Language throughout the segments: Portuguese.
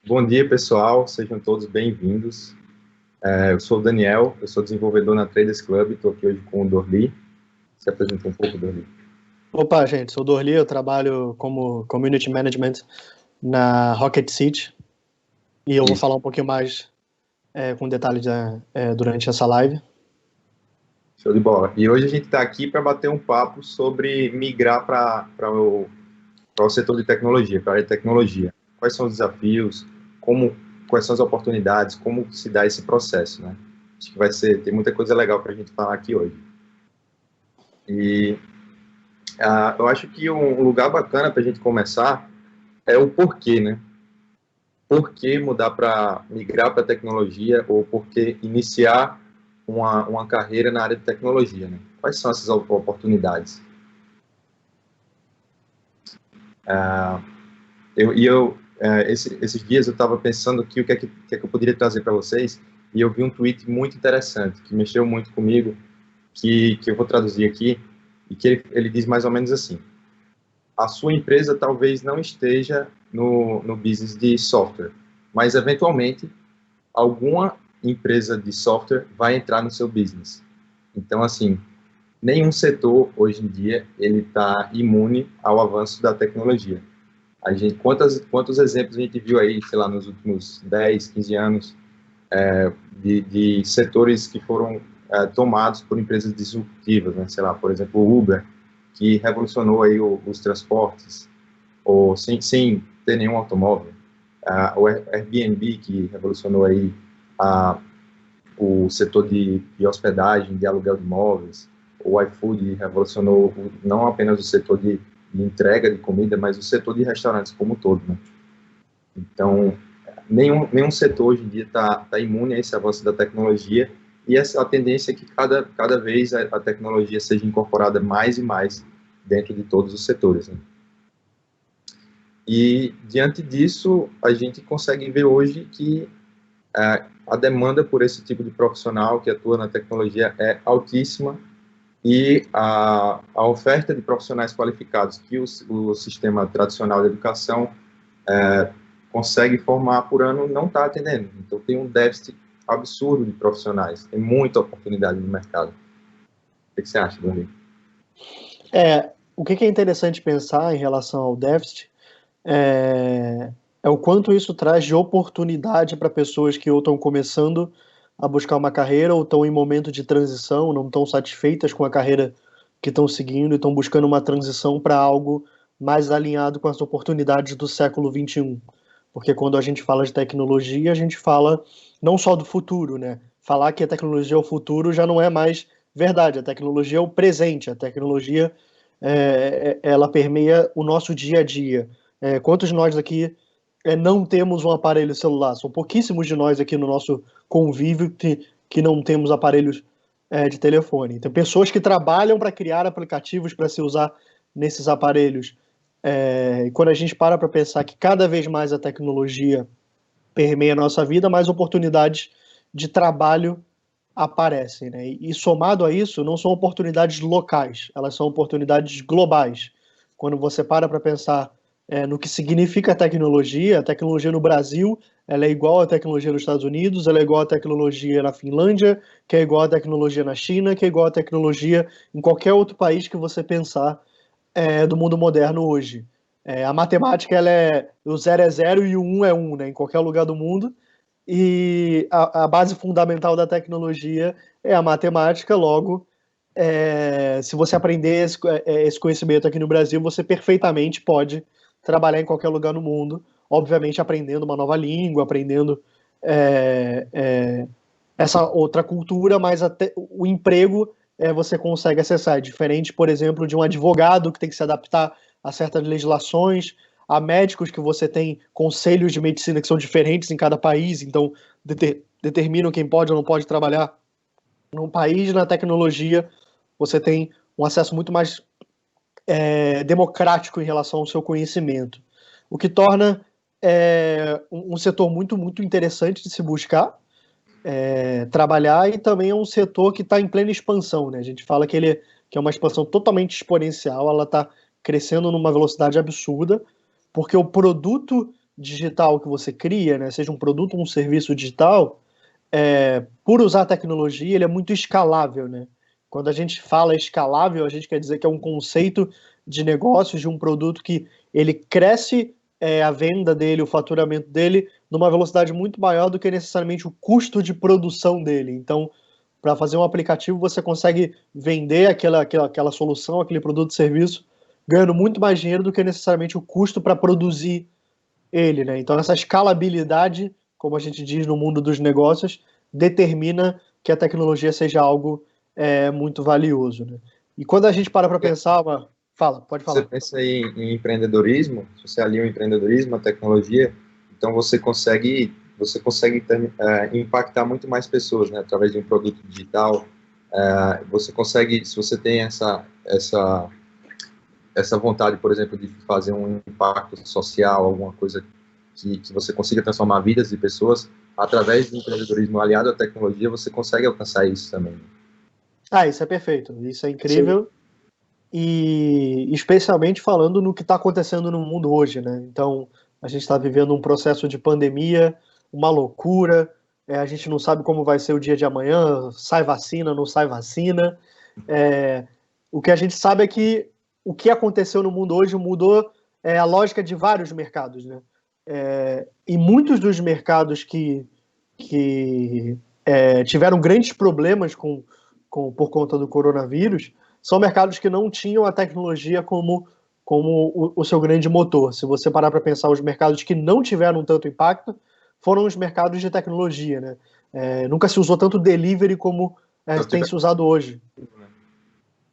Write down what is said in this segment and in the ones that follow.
Bom dia, pessoal. Sejam todos bem-vindos. Eu sou o Daniel, eu sou desenvolvedor na Traders Club. Estou aqui hoje com o Dorli. Se apresenta um pouco, Dorli. Opa, gente, sou o Dorli, eu trabalho como Community Management na Rocket City e eu vou Isso. falar um pouquinho mais com detalhes durante essa live. Show de bola. E hoje a gente está aqui para bater um papo sobre migrar para o setor de tecnologia, para a área de tecnologia. Quais são os desafios, quais são as oportunidades, como se dá esse processo, né? Acho que tem muita coisa legal para a gente falar aqui hoje. E eu acho que um lugar bacana para a gente começar é o porquê, né? Por que migrar para a tecnologia ou por que iniciar uma carreira na área de tecnologia, né? Quais são essas oportunidades? Esses dias eu estava pensando aqui o que é que eu poderia trazer para vocês e eu vi um tweet muito interessante que mexeu muito comigo, que eu vou traduzir aqui e que ele diz mais ou menos assim: a sua empresa talvez não esteja no business de software, mas eventualmente alguma empresa de software vai entrar no seu business. Então, assim, nenhum setor hoje em dia ele está imune ao avanço da tecnologia. Quantos exemplos a gente viu aí, sei lá, nos últimos 10, 15 anos, de setores que foram tomados por empresas disruptivas, né? Sei lá, por exemplo, o Uber, que revolucionou aí os transportes, ou sem ter nenhum automóvel. O Airbnb, que revolucionou aí o setor de hospedagem, de aluguel de imóveis. O iFood revolucionou não apenas o setor de entrega de comida, mas o setor de restaurantes como um todo, né? Então, nenhum setor hoje em dia está imune a esse avanço da tecnologia, e a tendência é que cada vez a tecnologia seja incorporada mais e mais dentro de todos os setores, né? E, diante disso, a gente consegue ver hoje que a demanda por esse tipo de profissional que atua na tecnologia é altíssima, e a oferta de profissionais qualificados que o sistema tradicional de educação consegue formar por ano não está atendendo. Então, tem um déficit absurdo de profissionais, tem muita oportunidade no mercado. O que você acha, Dani? O que é interessante pensar em relação ao déficit é o quanto isso traz de oportunidade para pessoas que ou estão começando a buscar uma carreira ou estão em momento de transição, não estão satisfeitas com a carreira que estão seguindo e estão buscando uma transição para algo mais alinhado com as oportunidades do século XXI. Porque quando a gente fala de tecnologia, a gente fala não só do futuro, né? Falar que a tecnologia é o futuro já não é mais verdade. A tecnologia é o presente. A tecnologia ela permeia o nosso dia a dia. Quantos de nós aqui não temos um aparelho celular? São pouquíssimos de nós aqui no nosso convívio que não temos aparelhos de telefone. Então, pessoas que trabalham para criar aplicativos para se usar nesses aparelhos. E quando a gente para pensar que cada vez mais a tecnologia permeia a nossa vida, mais oportunidades de trabalho aparecem, né? E somado a isso, não são oportunidades locais, elas são oportunidades globais. Quando você para pensar no que significa a tecnologia no Brasil ela é igual à tecnologia nos Estados Unidos, ela é igual à tecnologia na Finlândia, que é igual à tecnologia na China, que é igual à tecnologia em qualquer outro país que você pensar do mundo moderno hoje. A matemática ela o 0 é 0 e o 1 é 1, né, em qualquer lugar do mundo. E a base fundamental da tecnologia é a matemática, logo, se você aprender esse conhecimento aqui no Brasil, você perfeitamente pode trabalhar em qualquer lugar no mundo, obviamente aprendendo uma nova língua, aprendendo essa outra cultura, mas até o emprego você consegue acessar. É diferente, por exemplo, de um advogado que tem que se adaptar a certas legislações, a médicos que você tem conselhos de medicina que são diferentes em cada país, então determinam quem pode ou não pode trabalhar. Num país, na tecnologia, você tem um acesso muito mais democrático em relação ao seu conhecimento, o que torna um setor muito, muito interessante de se buscar, trabalhar, e também é um setor que está em plena expansão, né? A gente fala que que é uma expansão totalmente exponencial, ela está crescendo numa velocidade absurda, porque o produto digital que você cria, né, seja um produto ou um serviço digital, por usar tecnologia, ele é muito escalável, né? Quando a gente fala escalável, a gente quer dizer que é um conceito de negócios, de um produto que ele cresce a venda dele, o faturamento dele, numa velocidade muito maior do que necessariamente o custo de produção dele. Então, para fazer um aplicativo, você consegue vender aquela solução, aquele produto ou serviço, ganhando muito mais dinheiro do que necessariamente o custo para produzir ele, né? Então, essa escalabilidade, como a gente diz no mundo dos negócios, determina que a tecnologia seja algo muito valioso, né? E quando a gente para pensar, pode Você falar. pensa em empreendedorismo, se você alia o empreendedorismo, a tecnologia, então você consegue impactar muito mais pessoas, né, através de um produto digital. Você consegue, se você tem essa vontade, por exemplo, de fazer um impacto social, alguma coisa que você consiga transformar vidas de pessoas, através do empreendedorismo aliado à tecnologia, você consegue alcançar isso também. Isso é perfeito, isso é incrível. E especialmente falando no que está acontecendo no mundo hoje, né? Então, a gente está vivendo um processo de pandemia, uma loucura, a gente não sabe como vai ser o dia de amanhã, sai vacina, não sai vacina. O que a gente sabe é que o que aconteceu no mundo hoje mudou a lógica de vários mercados, né? E muitos dos mercados que tiveram grandes problemas por conta do coronavírus são mercados que não tinham a tecnologia como o seu grande motor. Se você parar para pensar, os mercados que não tiveram tanto impacto foram os mercados de tecnologia, né? Nunca se usou tanto delivery como tem se usado hoje.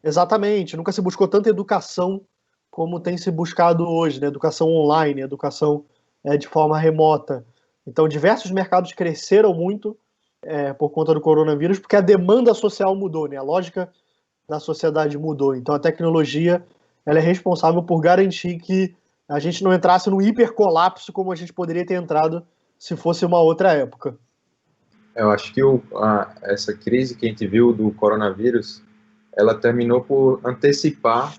Exatamente, nunca se buscou tanta educação como tem se buscado hoje, né? Educação online, educação de forma remota. Então, diversos mercados cresceram muito por conta do coronavírus, porque a demanda social mudou, né? A lógica da sociedade mudou. Então, a tecnologia ela é responsável por garantir que a gente não entrasse num hipercolapso como a gente poderia ter entrado se fosse uma outra época. Eu acho que essa crise que a gente viu do coronavírus, ela terminou por antecipar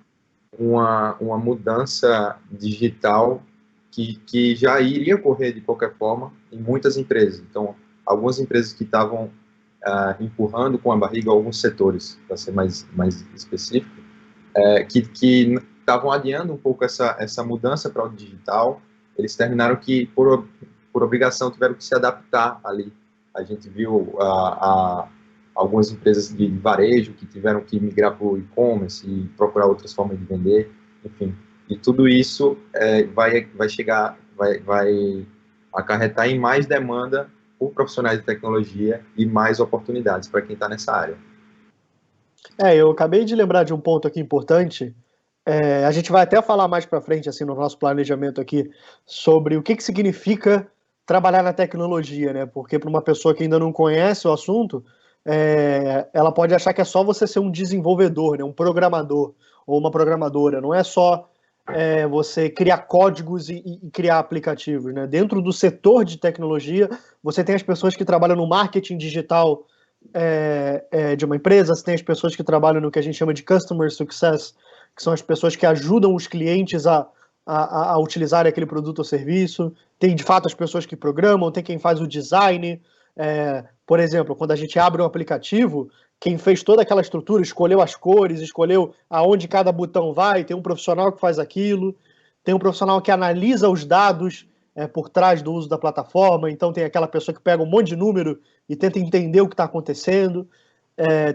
uma mudança digital que já iria ocorrer de qualquer forma em muitas empresas. Então, algumas empresas que estavam empurrando com a barriga alguns setores, para ser mais específico, que estavam adiando um pouco essa mudança para o digital, eles terminaram que, por obrigação, tiveram que se adaptar ali. A gente viu algumas empresas de varejo que tiveram que migrar para o e-commerce e procurar outras formas de vender, enfim. E tudo isso vai acarretar em mais demanda por profissionais de tecnologia e mais oportunidades para quem está nessa área. Eu acabei de lembrar de um ponto aqui importante. A gente vai até falar mais para frente, assim, no nosso planejamento aqui, sobre o que significa trabalhar na tecnologia, né? Porque para uma pessoa que ainda não conhece o assunto, ela pode achar que é só você ser um desenvolvedor, né? Um programador ou uma programadora. Não é só você criar códigos e criar aplicativos, né? Dentro do setor de tecnologia, você tem as pessoas que trabalham no marketing digital de uma empresa, você tem as pessoas que trabalham no que a gente chama de Customer Success, que são as pessoas que ajudam os clientes a utilizar aquele produto ou serviço. Tem, de fato, as pessoas que programam, tem quem faz o design. Por exemplo, quando a gente abre um aplicativo, quem fez toda aquela estrutura, escolheu as cores, escolheu aonde cada botão vai, tem um profissional que faz aquilo, tem um profissional que analisa os dados por trás do uso da plataforma, então tem aquela pessoa que pega um monte de número e tenta entender o que está acontecendo.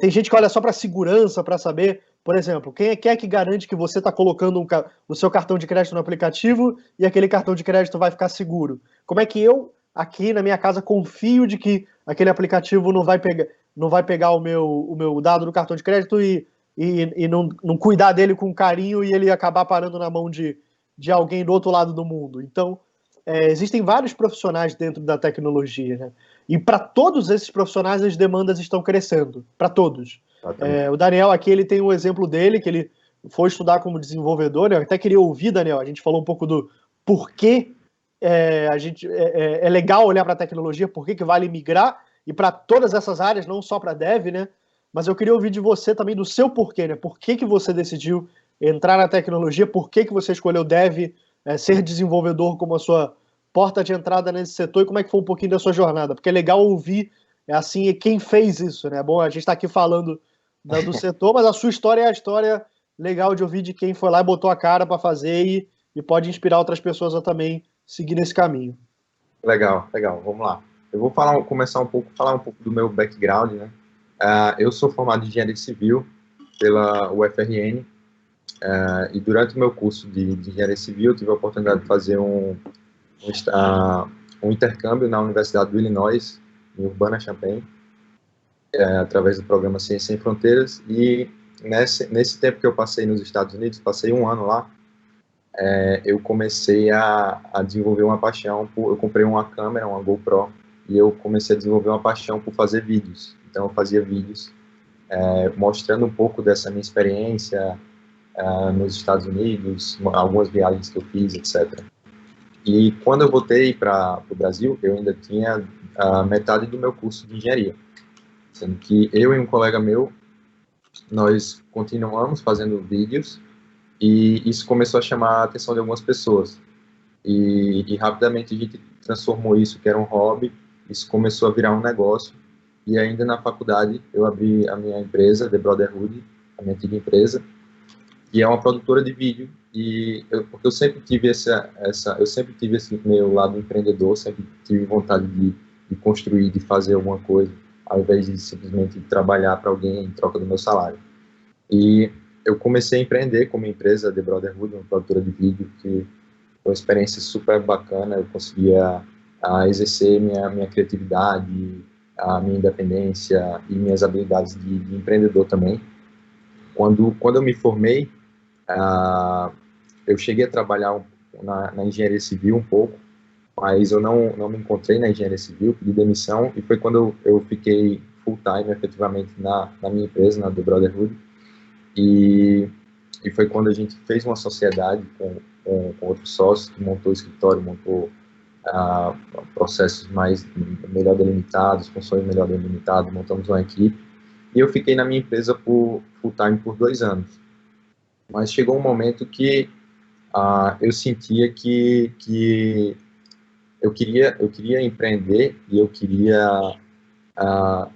Tem gente que olha só para a segurança, para saber, por exemplo, quem é que garante que você está colocando o seu cartão de crédito no aplicativo e aquele cartão de crédito vai ficar seguro? Como é que eu, aqui na minha casa, confio de que aquele aplicativo não vai pegar o meu dado do cartão de crédito e não cuidar dele com carinho e ele acabar parando na mão de alguém do outro lado do mundo? Então, existem vários profissionais dentro da tecnologia, né? E para todos esses profissionais as demandas estão crescendo, para todos. O Daniel aqui, ele tem um exemplo dele, que ele foi estudar como desenvolvedor. Eu até queria ouvir, Daniel, a gente falou um pouco do porquê é legal olhar para a tecnologia, por que vale migrar, e para todas essas áreas, não só para dev, né? Mas eu queria ouvir de você também do seu porquê, né? Por que você decidiu entrar na tecnologia, por que você escolheu dev, ser desenvolvedor como porta de entrada nesse setor e como é que foi um pouquinho da sua jornada, porque é legal ouvir, assim, quem fez isso, né? Bom, a gente está aqui falando do setor, mas a sua história é a história legal de ouvir de quem foi lá e botou a cara para fazer e pode inspirar outras pessoas a também seguir nesse caminho. Legal, legal, vamos lá. Eu vou falar um pouco do meu background, né? Eu sou formado em engenharia civil pela UFRN, e durante o meu curso de engenharia civil eu tive a oportunidade de fazer um intercâmbio na Universidade do Illinois, em Urbana-Champaign, através do programa Ciência Sem Fronteiras, e nesse tempo que eu passei nos Estados Unidos, passei um ano lá, eu comecei a desenvolver uma paixão eu comprei uma câmera, uma GoPro, e eu comecei a desenvolver uma paixão por fazer vídeos. Então eu fazia vídeos mostrando um pouco dessa minha experiência nos Estados Unidos, algumas viagens que eu fiz, etc. E quando eu voltei para o Brasil, eu ainda tinha metade do meu curso de engenharia, sendo que eu e um colega meu, nós continuamos fazendo vídeos, e isso começou a chamar a atenção de algumas pessoas. E rapidamente a gente transformou isso, que era um hobby, isso começou a virar um negócio. E ainda na faculdade eu abri a minha empresa, The Brotherhood, a minha antiga empresa, que é uma produtora de vídeo. Porque eu sempre tive eu sempre tive esse meu lado empreendedor, sempre tive vontade de construir, de fazer alguma coisa, ao invés de simplesmente trabalhar para alguém em troca do meu salário. E eu comecei a empreender com uma empresa, The Brotherhood, uma produtora de vídeo, que foi uma experiência super bacana. Eu conseguia exercer minha criatividade, a minha independência e minhas habilidades de empreendedor também. Quando eu me formei, eu cheguei a trabalhar na engenharia civil um pouco, mas eu não me encontrei na engenharia civil, pedi demissão, e foi quando eu fiquei full-time, efetivamente, na minha empresa, na The Brotherhood, e foi quando a gente fez uma sociedade com outros sócios, que montou o escritório, montou processos melhor delimitados, funções melhor delimitadas, montamos uma equipe, e eu fiquei na minha empresa full-time por 2 anos. Mas chegou um momento que eu sentia que eu queria empreender, e eu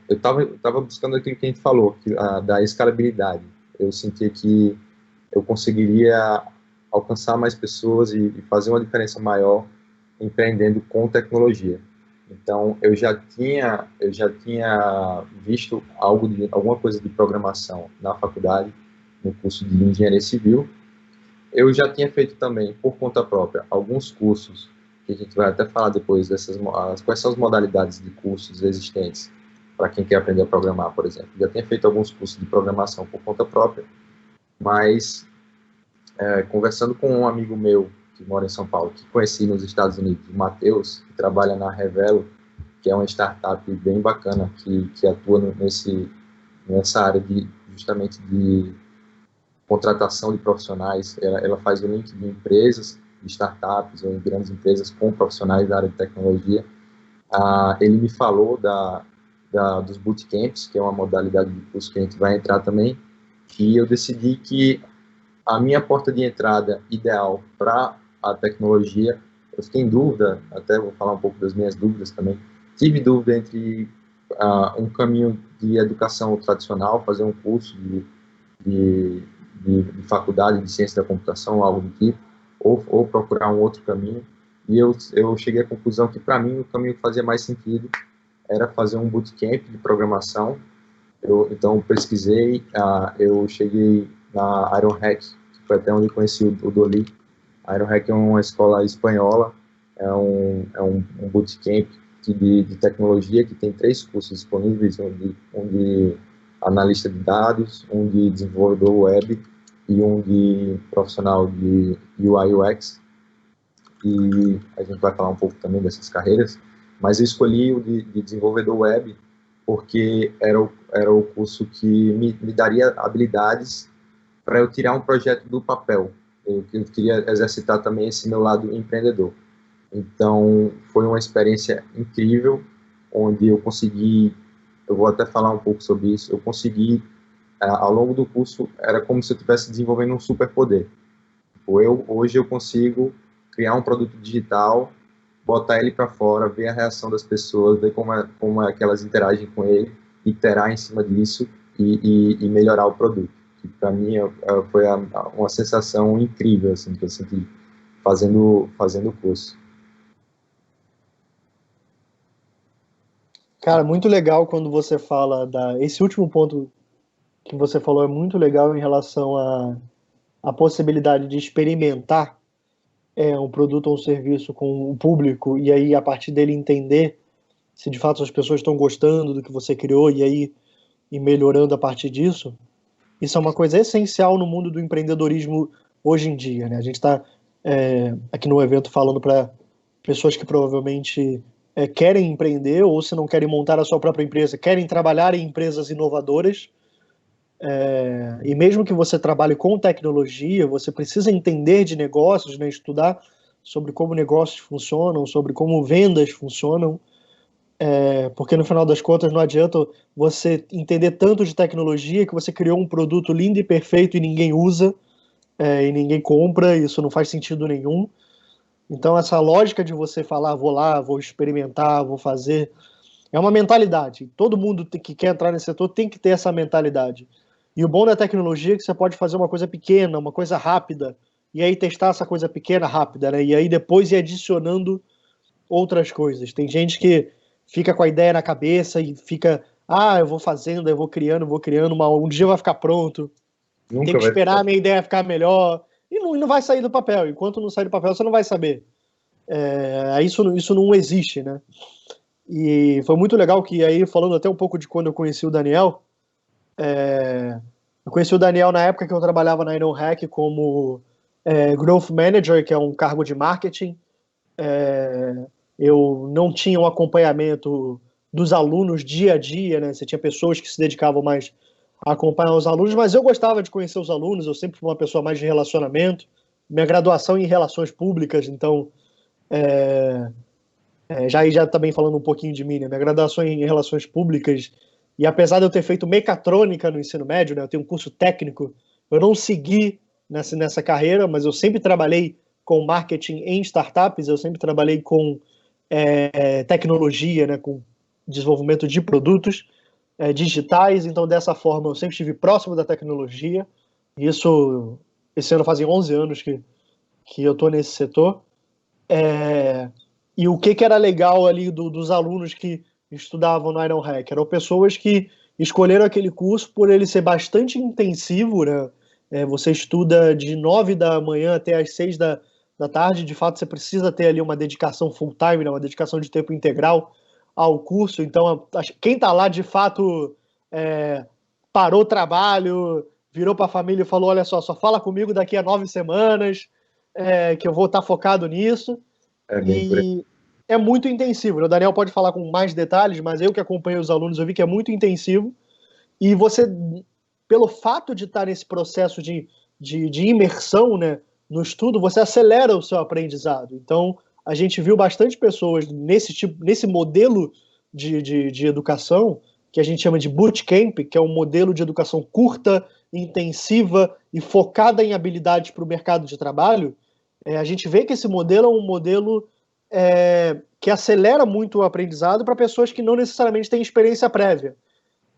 estava buscando aquilo que a gente falou, da escalabilidade. Eu sentia que eu conseguiria alcançar mais pessoas e fazer uma diferença maior empreendendo com tecnologia. Então, eu já tinha visto alguma coisa de programação na faculdade, no curso de engenharia civil. Eu já tinha feito também, por conta própria, alguns cursos, que a gente vai até falar depois quais são as modalidades de cursos existentes para quem quer aprender a programar, por exemplo. Já tinha feito alguns cursos de programação por conta própria, mas conversando com um amigo meu que mora em São Paulo, que conheci nos Estados Unidos, o Matheus, que trabalha na Revelo, que é uma startup bem bacana, que atua nessa área justamente de contratação de profissionais. Ela faz o link de empresas, de startups ou grandes empresas com profissionais da área de tecnologia. Ele me falou dos bootcamps, que é uma modalidade de curso que a gente vai entrar também, e eu decidi que a minha porta de entrada ideal para a tecnologia, eu fiquei em dúvida, até vou falar um pouco das minhas dúvidas também, tive dúvida entre um caminho de educação tradicional, fazer um curso de faculdade de ciência da computação, algo do tipo, ou procurar um outro caminho, e eu cheguei à conclusão que, para mim, o caminho que fazia mais sentido era fazer um bootcamp de programação. Então, pesquisei, eu cheguei na Ironhack, que foi até onde eu conheci o Doli. A Ironhack é uma escola espanhola, é um bootcamp de tecnologia que tem 3 cursos disponíveis, um de analista de dados, um de desenvolvedor web e um de profissional de UI UX. E a gente vai falar um pouco também dessas carreiras, mas eu escolhi o de desenvolvedor web porque era o curso que me daria habilidades para eu tirar um projeto do papel. Eu queria exercitar também esse meu lado empreendedor. Então, foi uma experiência incrível, onde eu vou até falar um pouco sobre isso, eu consegui, ao longo do curso, era como se eu estivesse desenvolvendo um superpoder. Hoje eu consigo criar um produto digital botar ele para fora, ver a reação das pessoas, ver como é que elas interagem com ele, iterar em cima disso e melhorar o produto. Que para mim foi uma sensação incrível assim, que eu senti fazendo o curso. Cara, muito legal quando você fala esse último ponto que você falou é muito legal em relação à possibilidade de experimentar um produto ou um serviço com o público e aí a partir dele entender se de fato as pessoas estão gostando do que você criou e aí ir melhorando a partir disso. Isso é uma coisa essencial no mundo do empreendedorismo hoje em dia, né? A gente está aqui no evento falando para pessoas que provavelmente querem empreender ou se não querem montar a sua própria empresa, querem trabalhar em empresas inovadoras. E mesmo que você trabalhe com tecnologia, você precisa entender de negócios, né? Estudar sobre como negócios funcionam, sobre como vendas funcionam, porque no final das contas não adianta você entender tanto de tecnologia que você criou um produto lindo e perfeito e ninguém usa, e ninguém compra, isso não faz sentido nenhum. Então essa lógica de você falar, vou lá, vou experimentar, vou fazer, é uma mentalidade. Todo mundo que quer entrar nesse setor tem que ter essa mentalidade. E o bom da tecnologia é que você pode fazer uma coisa pequena, uma coisa rápida, e aí testar essa coisa pequena, rápida, né? E aí depois ir adicionando outras coisas. Tem gente que fica com a ideia na cabeça e fica, eu vou fazendo, eu vou criando, um dia vai ficar pronto. Tem Nunca que vai esperar ficar. a minha ideia ficar melhor. E não vai sair do papel. Enquanto não sair do papel, você não vai saber. Isso não existe, né? E foi muito legal que aí, falando até um pouco de quando eu conheci o Daniel, eu conheci o Daniel na época que eu trabalhava na InnoHack como Growth Manager, que é um cargo de marketing. Eu não tinha um acompanhamento dos alunos dia a dia, né? Você tinha pessoas que se dedicavam mais a acompanhar os alunos, mas eu gostava de conhecer os alunos, eu sempre fui uma pessoa mais de relacionamento. Minha graduação em relações públicas, então, já também falando um pouquinho de mim, né? Minha graduação em relações públicas, e apesar de eu ter feito mecatrônica no ensino médio, né? Eu tenho um curso técnico, eu não segui nessa carreira, mas eu sempre trabalhei com marketing em startups, eu sempre trabalhei com tecnologia, né, com desenvolvimento de produtos digitais, então dessa forma eu sempre estive próximo da tecnologia, e esse ano fazem 11 anos que eu estou nesse setor, e o que era legal ali dos alunos que estudavam no InnoHack? Eram pessoas que escolheram aquele curso por ele ser bastante intensivo, né? Você estuda de 9 da manhã até as 6 da tarde, de fato você precisa ter ali uma dedicação full time, né? Uma dedicação de tempo integral ao curso, então quem está lá de fato parou o trabalho, virou para a família e falou, olha só fala comigo daqui a 9 semanas, que eu vou estar focado nisso. É bem por aí. E é muito intensivo. O Daniel pode falar com mais detalhes, mas eu que acompanhei os alunos, eu vi que é muito intensivo. E você, pelo fato de estar nesse processo de imersão, né, no estudo, você acelera o seu aprendizado. Então, a gente viu bastante pessoas nesse modelo de educação, que a gente chama de bootcamp, que é um modelo de educação curta, intensiva e focada em habilidades para o mercado de trabalho. A gente vê que esse modelo é um modelo que acelera muito o aprendizado para pessoas que não necessariamente têm experiência prévia.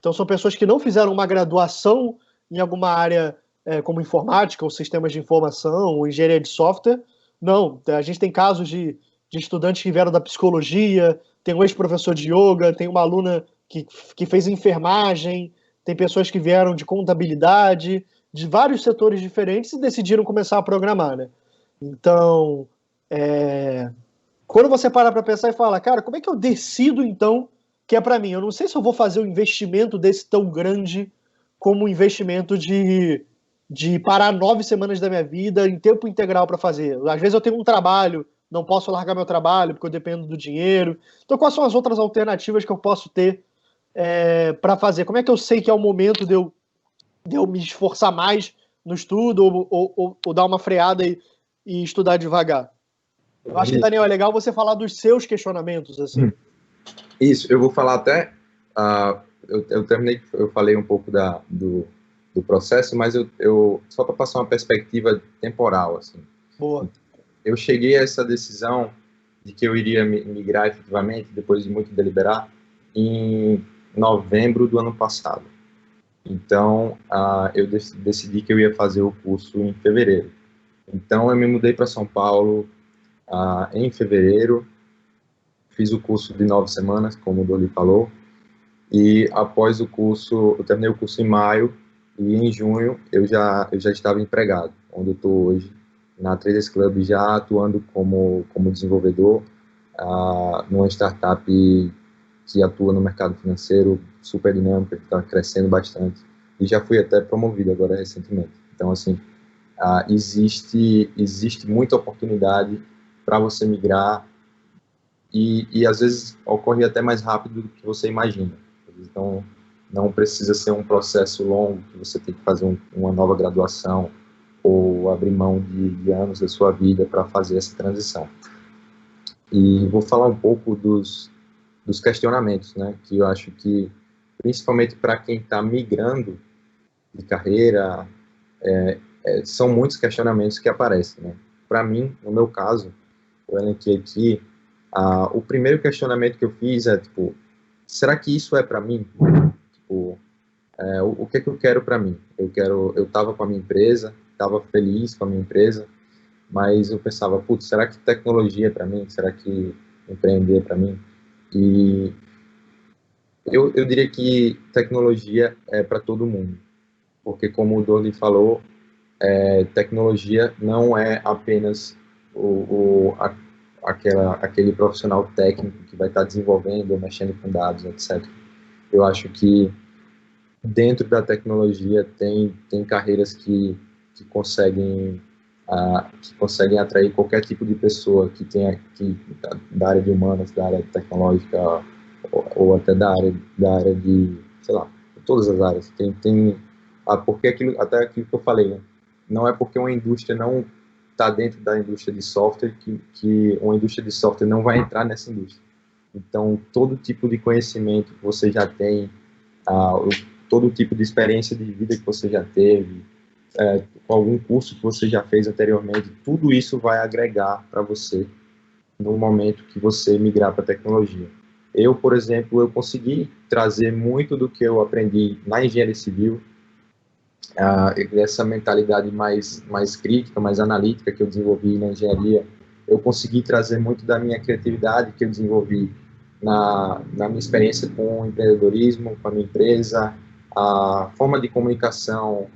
Então, são pessoas que não fizeram uma graduação em alguma área como informática, ou sistemas de informação, ou engenharia de software. Não, a gente tem casos de estudantes que vieram da psicologia, tem um ex-professor de yoga, tem uma aluna que fez enfermagem, tem pessoas que vieram de contabilidade, de vários setores diferentes e decidiram começar a programar, né? Então, quando você para pensar e fala, cara, como é que eu decido, então, que é para mim? Eu não sei se eu vou fazer um investimento desse tão grande como um investimento de parar 9 semanas da minha vida em tempo integral para fazer. Às vezes eu tenho um trabalho, não posso largar meu trabalho porque eu dependo do dinheiro. Então, quais são as outras alternativas que eu posso ter para fazer? Como é que eu sei que é o momento de eu me esforçar mais no estudo ou dar uma freada e estudar devagar? Eu acho que, Daniel, é legal você falar dos seus questionamentos, assim. Isso, eu vou falar até. Eu falei um pouco do processo, mas só para passar uma perspectiva temporal, assim. Boa. Eu cheguei a essa decisão de que eu iria migrar efetivamente, depois de muito deliberar, em novembro do ano passado. Então, eu decidi que eu ia fazer o curso em fevereiro. Então, eu me mudei para São Paulo em fevereiro, fiz o curso de 9 semanas, como o Doli falou, e após o curso, eu terminei o curso em maio, e em junho eu já estava empregado, onde eu estou hoje, na Traders Club, já atuando como desenvolvedor, numa startup que atua no mercado financeiro, super dinâmica, que está crescendo bastante, e já fui até promovido agora recentemente. Então, assim, existe muita oportunidade para você migrar e às vezes ocorre até mais rápido do que você imagina. Então, não precisa ser um processo longo, que você tem que fazer uma nova graduação ou abrir mão de anos da sua vida para fazer essa transição. E vou falar um pouco dos questionamentos, né, que eu acho que, principalmente para quem está migrando de carreira, são muitos questionamentos que aparecem, né. Para mim, no meu caso, eu elenquei aqui, o primeiro questionamento que eu fiz é, tipo, será que isso é para mim? Tipo, o que é que eu quero para mim? Eu estava com a minha empresa, estava feliz com a minha empresa, mas eu pensava, putz, será que tecnologia é para mim? Será que empreender é para mim? E eu diria que tecnologia é para todo mundo, porque como o Doni falou, tecnologia não é apenas aquele profissional técnico que vai estar desenvolvendo ou mexendo com dados, etc. Eu acho que dentro da tecnologia tem carreiras que conseguem que conseguem atrair qualquer tipo de pessoa que tenha da área de humanas, da área tecnológica ou até da área de, sei lá, todas as áreas. Porque até aquilo que eu falei, né? Não é porque uma indústria não está dentro da indústria de software que uma indústria de software não vai entrar nessa indústria. Então, todo tipo de conhecimento que você já tem, todo tipo de experiência de vida que você já teve, algum curso que você já fez anteriormente, tudo isso vai agregar para você no momento que você migrar para a tecnologia. Eu, por exemplo, eu consegui trazer muito do que eu aprendi na engenharia civil, essa mentalidade mais crítica, mais analítica que eu desenvolvi na engenharia, eu consegui trazer muito da minha criatividade que eu desenvolvi na minha experiência com o empreendedorismo, com a minha empresa, a forma de comunicação,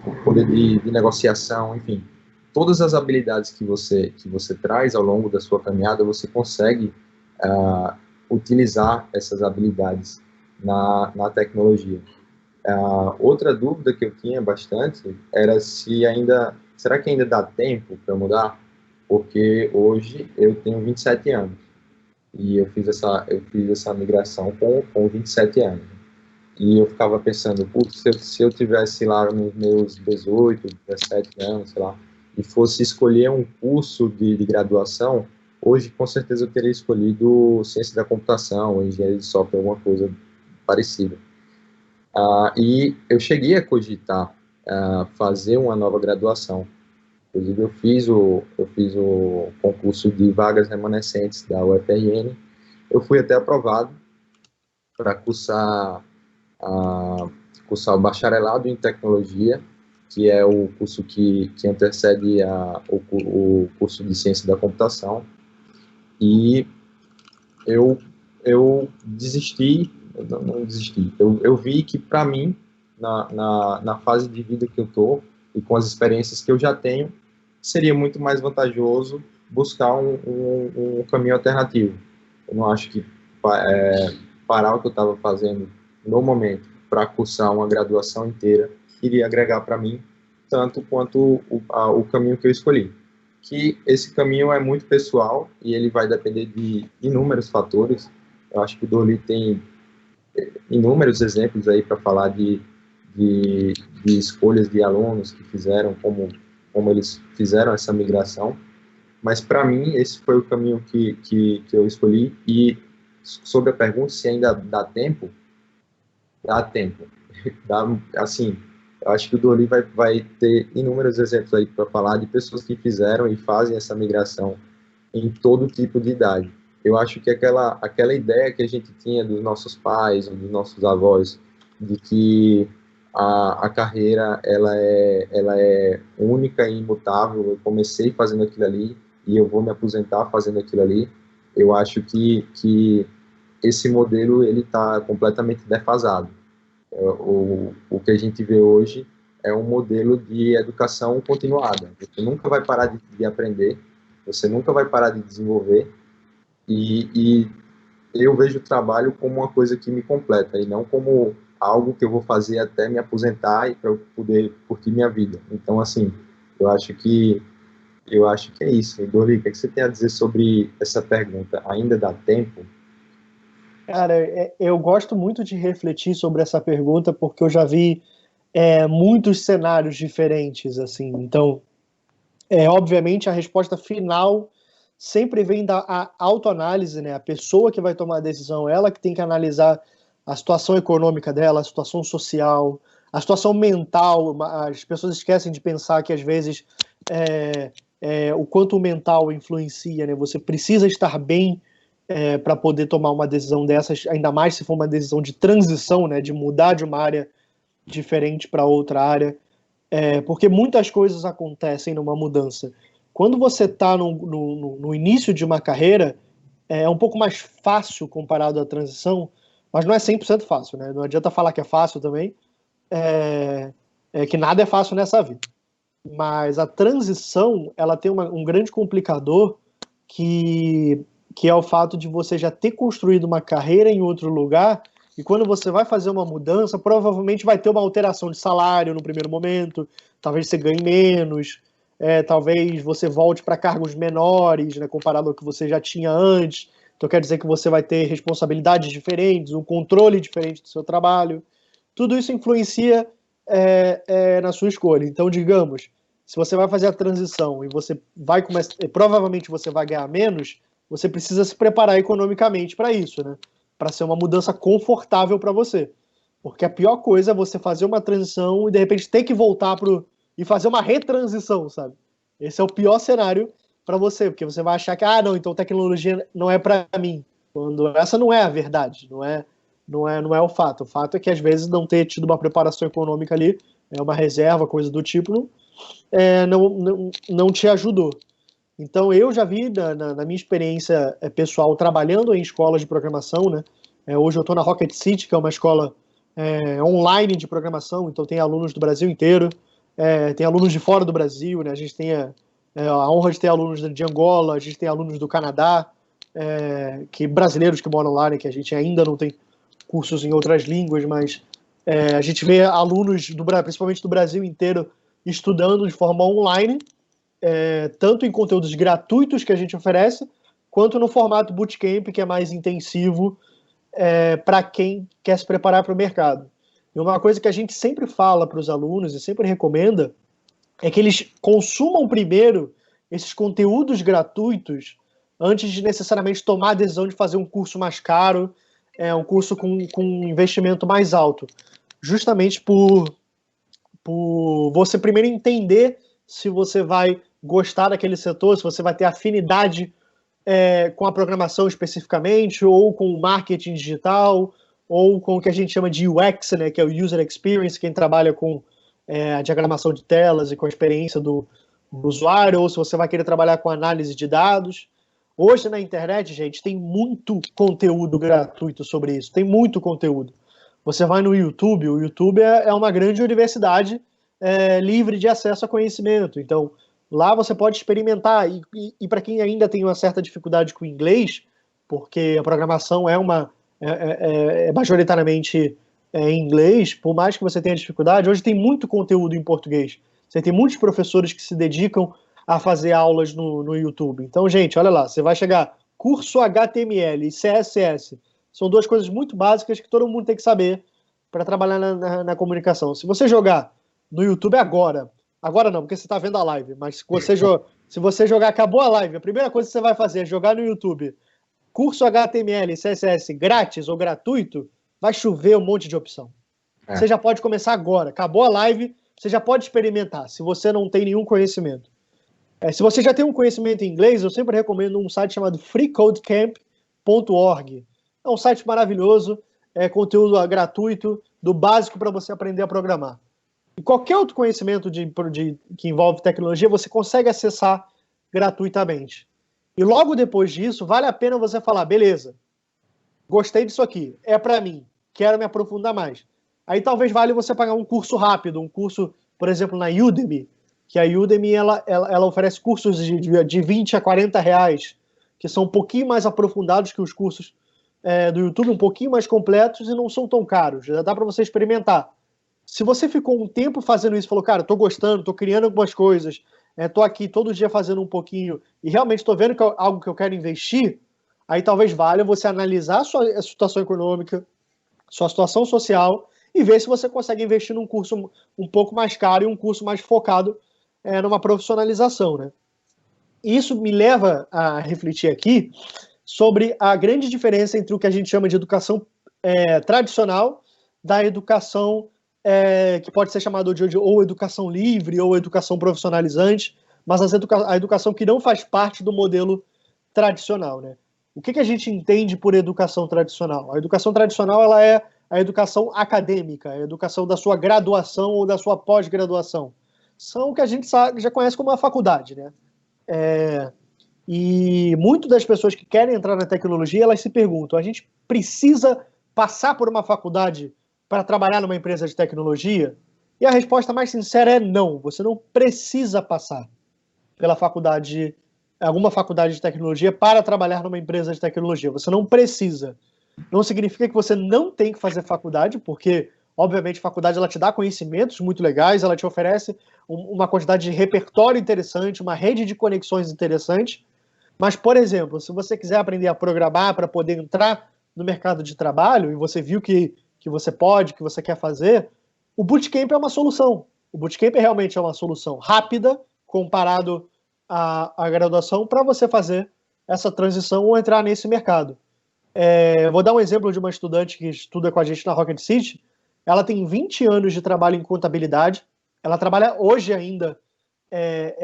o poder de negociação, enfim, todas as habilidades que você traz ao longo da sua caminhada, você consegue utilizar essas habilidades na tecnologia. Outra dúvida que eu tinha bastante era será que ainda dá tempo para mudar? Porque hoje eu tenho 27 anos e eu fiz essa migração com 27 anos. E eu ficava pensando, putz, se eu tivesse lá nos meus 18, 17 anos, sei lá, e fosse escolher um curso de graduação, hoje com certeza eu teria escolhido ciência da computação, ou engenharia de software, alguma coisa parecida. E eu cheguei a cogitar fazer uma nova graduação. Inclusive, eu fiz o concurso de vagas remanescentes da UFRN. Eu fui até aprovado para cursar o bacharelado em tecnologia, que é o curso que antecede o curso de ciência da computação. E eu desisti, não desisti, eu vi que para mim, na fase de vida que eu estou e com as experiências que eu já tenho, seria muito mais vantajoso buscar um caminho alternativo. Eu não acho que parar o que eu estava fazendo no momento para cursar uma graduação inteira iria agregar para mim tanto quanto o caminho que eu escolhi. Que esse caminho é muito pessoal e ele vai depender de inúmeros fatores. Eu acho que o Doli tem inúmeros exemplos aí para falar de escolhas de alunos que fizeram, como eles fizeram essa migração. Mas, para mim, esse foi o caminho que eu escolhi. E, sobre a pergunta se ainda dá tempo, dá tempo. Dá, assim, Eu acho que o Dori vai ter inúmeros exemplos aí para falar de pessoas que fizeram e fazem essa migração em todo tipo de idade. Eu acho que aquela ideia que a gente tinha dos nossos pais, ou dos nossos avós, de que a carreira ela é única e imutável, eu comecei fazendo aquilo ali e eu vou me aposentar fazendo aquilo ali, eu acho que esse modelo ele está completamente defasado. O que a gente vê hoje é um modelo de educação continuada. Você nunca vai parar de aprender, você nunca vai parar de desenvolver, e eu vejo o trabalho como uma coisa que me completa, e não como algo que eu vou fazer até me aposentar e para eu poder curtir minha vida. Então, assim, eu acho que eu acho que é isso. E, Dori, o que você tem a dizer sobre essa pergunta? Ainda dá tempo? Cara, eu gosto muito de refletir sobre essa pergunta porque eu já vi muitos cenários diferentes, assim. Então, obviamente, a resposta final sempre vem da autoanálise, né? A pessoa que vai tomar a decisão, ela que tem que analisar a situação econômica dela, a situação social, a situação mental. As pessoas esquecem de pensar que, às vezes, o quanto o mental influencia, né? Você precisa estar bem para poder tomar uma decisão dessas, ainda mais se for uma decisão de transição, né? De mudar de uma área diferente para outra área. Porque muitas coisas acontecem numa mudança. Quando você está no início de uma carreira, é um pouco mais fácil comparado à transição, mas não é 100% fácil, né? Não adianta falar que é fácil também, que nada é fácil nessa vida. Mas a transição, ela tem um grande complicador que é o fato de você já ter construído uma carreira em outro lugar, e quando você vai fazer uma mudança, provavelmente vai ter uma alteração de salário no primeiro momento, talvez você ganhe menos, talvez você volte para cargos menores, né, comparado ao que você já tinha antes. Então quer dizer que você vai ter responsabilidades diferentes, um controle diferente do seu trabalho. Tudo isso influencia na sua escolha. Então, digamos, se você vai fazer a transição e você vai começar, provavelmente você vai ganhar menos, você precisa se preparar economicamente para isso, né? Para ser uma mudança confortável para você. Porque a pior coisa é você fazer uma transição e de repente ter que voltar e fazer uma retransição, sabe? Esse é o pior cenário para você, porque você vai achar que, não, então tecnologia não é para mim. Quando essa não é a verdade, não é o fato. O fato é que às vezes não ter tido uma preparação econômica ali, uma reserva, coisa do tipo, não te ajudou. Então, eu já vi, na minha experiência pessoal, trabalhando em escolas de programação, né? Hoje eu estou na Rocket City, que é uma escola online de programação, então tem alunos do Brasil inteiro, tem alunos de fora do Brasil, né? A gente tem a honra de ter alunos de Angola, a gente tem alunos do Canadá, brasileiros que moram lá, né? Que a gente ainda não tem cursos em outras línguas, mas a gente vê alunos, principalmente do Brasil inteiro, estudando de forma online, tanto em conteúdos gratuitos que a gente oferece, quanto no formato bootcamp, que é mais intensivo para quem quer se preparar para o mercado. E uma coisa que a gente sempre fala para os alunos e sempre recomenda é que eles consumam primeiro esses conteúdos gratuitos antes de necessariamente tomar a decisão de fazer um curso mais caro, um curso com investimento mais alto. Justamente por você primeiro entender se você vai gostar daquele setor, se você vai ter afinidade com a programação especificamente, ou com o marketing digital, ou com o que a gente chama de UX, né, que é o User Experience, quem trabalha com a diagramação de telas e com a experiência do usuário, ou se você vai querer trabalhar com análise de dados. Hoje na internet, gente, tem muito conteúdo gratuito sobre isso, tem muito conteúdo. Você vai no YouTube, o YouTube é uma grande universidade livre de acesso a conhecimento. Então, lá você pode experimentar. E para quem ainda tem uma certa dificuldade com o inglês, porque a programação é majoritariamente em inglês, por mais que você tenha dificuldade, hoje tem muito conteúdo em português. Você tem muitos professores que se dedicam a fazer aulas no YouTube. Então, gente, olha lá, você vai chegar curso HTML e CSS. São duas coisas muito básicas que todo mundo tem que saber para trabalhar na comunicação. Se você jogar no YouTube agora não, porque você está vendo a live, mas se você jogar, acabou a live, a primeira coisa que você vai fazer é jogar no YouTube curso HTML e CSS grátis ou gratuito, vai chover um monte de opção. você já pode começar agora. Acabou a live, você já pode experimentar, se você não tem nenhum conhecimento. Se você já tem um conhecimento em inglês, eu sempre recomendo um site chamado freecodecamp.org. É um site maravilhoso, conteúdo gratuito, do básico para você aprender a programar. E qualquer outro conhecimento que envolve tecnologia, você consegue acessar gratuitamente. E logo depois disso, vale a pena você falar, beleza, gostei disso aqui, é para mim, quero me aprofundar mais. Aí talvez valha você pagar um curso rápido, um curso, por exemplo, na Udemy, que a Udemy ela oferece cursos de 20 a 40 reais, que são um pouquinho mais aprofundados que os cursos do YouTube, um pouquinho mais completos e não são tão caros, já dá para você experimentar. Se você ficou um tempo fazendo isso, falou, cara, tô gostando, tô criando algumas coisas, tô aqui todo dia fazendo um pouquinho e realmente tô vendo que é algo que eu quero investir, aí talvez valha você analisar a sua situação econômica, sua situação social e ver se você consegue investir num curso um pouco mais caro e um curso mais focado numa profissionalização, né? Isso me leva a refletir aqui sobre a grande diferença entre o que a gente chama de educação tradicional da educação que pode ser chamada de ou educação livre ou educação profissionalizante, mas a educação que não faz parte do modelo tradicional, né? O que a gente entende por educação tradicional? A educação tradicional ela é a educação acadêmica, a educação da sua graduação ou da sua pós-graduação. São o que a gente já conhece como a faculdade, né? E muitas das pessoas que querem entrar na tecnologia, elas se perguntam, a gente precisa passar por uma faculdade para trabalhar numa empresa de tecnologia? E a resposta mais sincera é não, você não precisa passar pela faculdade, alguma faculdade de tecnologia para trabalhar numa empresa de tecnologia, você não precisa. Não significa que você não tem que fazer faculdade, porque, obviamente, a faculdade ela te dá conhecimentos muito legais, ela te oferece uma quantidade de repertório interessante, uma rede de conexões interessante, mas, por exemplo, se você quiser aprender a programar para poder entrar no mercado de trabalho, e você viu que você pode, que você quer fazer, o bootcamp é uma solução. O bootcamp realmente é uma solução rápida, comparado à graduação, para você fazer essa transição ou entrar nesse mercado. Vou dar um exemplo de uma estudante que estuda com a gente na Rocket City. Ela tem 20 anos de trabalho em contabilidade, ela trabalha hoje ainda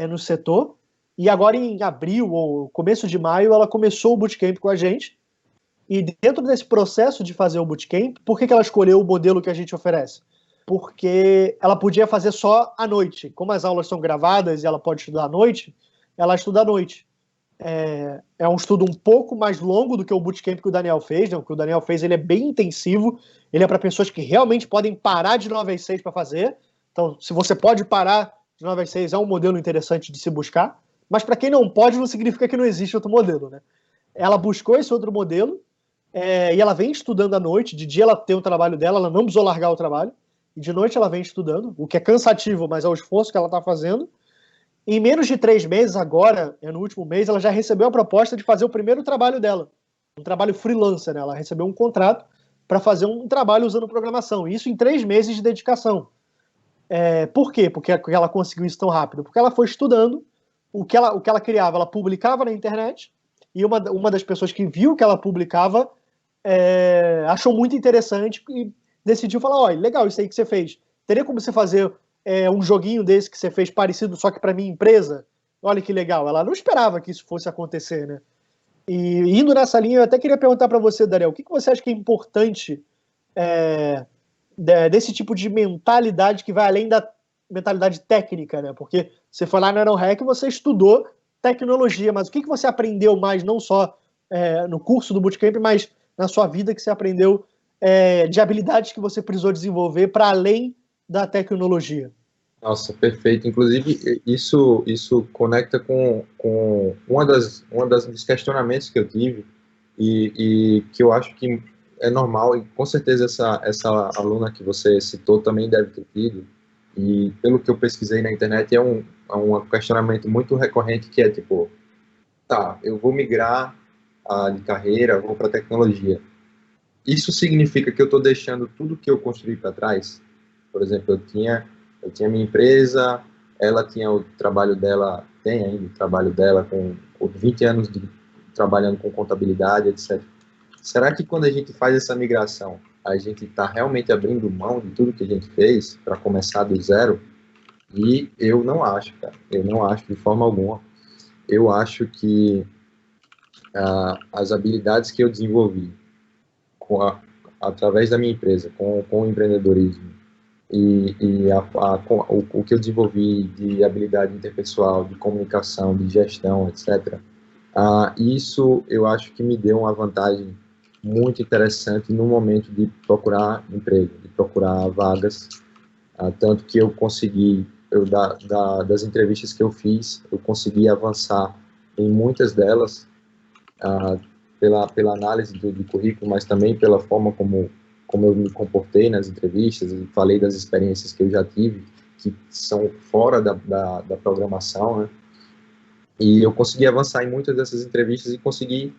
no setor, e agora em abril ou começo de maio ela começou o bootcamp com a gente. E dentro desse processo de fazer o bootcamp, por que ela escolheu o modelo que a gente oferece? Porque ela podia fazer só à noite. Como as aulas são gravadas e ela pode estudar à noite, ela estuda à noite. É um estudo um pouco mais longo do que o bootcamp que o Daniel fez, né? O que o Daniel fez ele é bem intensivo, ele é para pessoas que realmente podem parar de 9 às 6 para fazer. Então, se você pode parar de 9 às 6, é um modelo interessante de se buscar, mas para quem não pode, não significa que não existe outro modelo, né? Ela buscou esse outro modelo, e ela vem estudando à noite. De dia ela tem o trabalho dela, ela não precisou largar o trabalho, e de noite ela vem estudando, o que é cansativo, mas é o esforço que ela está fazendo. Em menos de 3 meses, agora, no último mês, ela já recebeu a proposta de fazer o primeiro trabalho dela, um trabalho freelancer, né? Ela recebeu um contrato para fazer um trabalho usando programação, isso em 3 meses de dedicação. Por quê? Porque ela conseguiu isso tão rápido? Porque ela foi estudando, o que ela criava, ela publicava na internet, e uma das pessoas que viu que ela publicava achou muito interessante e decidiu falar, olha, legal isso aí que você fez, teria como você fazer um joguinho desse que você fez parecido, só que para minha empresa? Olha que legal, ela não esperava que isso fosse acontecer, né? E indo nessa linha, eu até queria perguntar para você, Daniel, o que você acha que é importante desse tipo de mentalidade que vai além da mentalidade técnica, né? Porque você foi lá no Aerohack e você estudou tecnologia, mas o que você aprendeu mais, não só no curso do Bootcamp, mas na sua vida que você aprendeu de habilidades que você precisou desenvolver para além da tecnologia? Nossa, perfeito. Inclusive, isso conecta com dos questionamentos que eu tive e que eu acho que é normal, e com certeza essa aluna que você citou também deve ter tido, e pelo que eu pesquisei na internet, é um questionamento muito recorrente, que é tipo, tá, eu vou migrar de carreira, vou para tecnologia. Isso significa que eu estou deixando tudo que eu construí para trás? Por exemplo, eu tinha minha empresa, ela tinha o trabalho dela, tem ainda o trabalho dela com 20 anos trabalhando com contabilidade, etc. Será que quando a gente faz essa migração, a gente está realmente abrindo mão de tudo que a gente fez para começar do zero? E eu não acho, cara. Eu não acho de forma alguma. Eu acho que as habilidades que eu desenvolvi através da minha empresa, com o empreendedorismo, o que eu desenvolvi de habilidade interpessoal, de comunicação, de gestão, etc., isso eu acho que me deu uma vantagem muito interessante no momento de procurar emprego, de procurar vagas, tanto que eu consegui, das entrevistas que eu fiz, eu consegui avançar em muitas delas, pela análise do currículo, mas também pela forma como eu me comportei nas entrevistas, e falei das experiências que eu já tive, que são fora da programação, né? E eu consegui avançar em muitas dessas entrevistas e consegui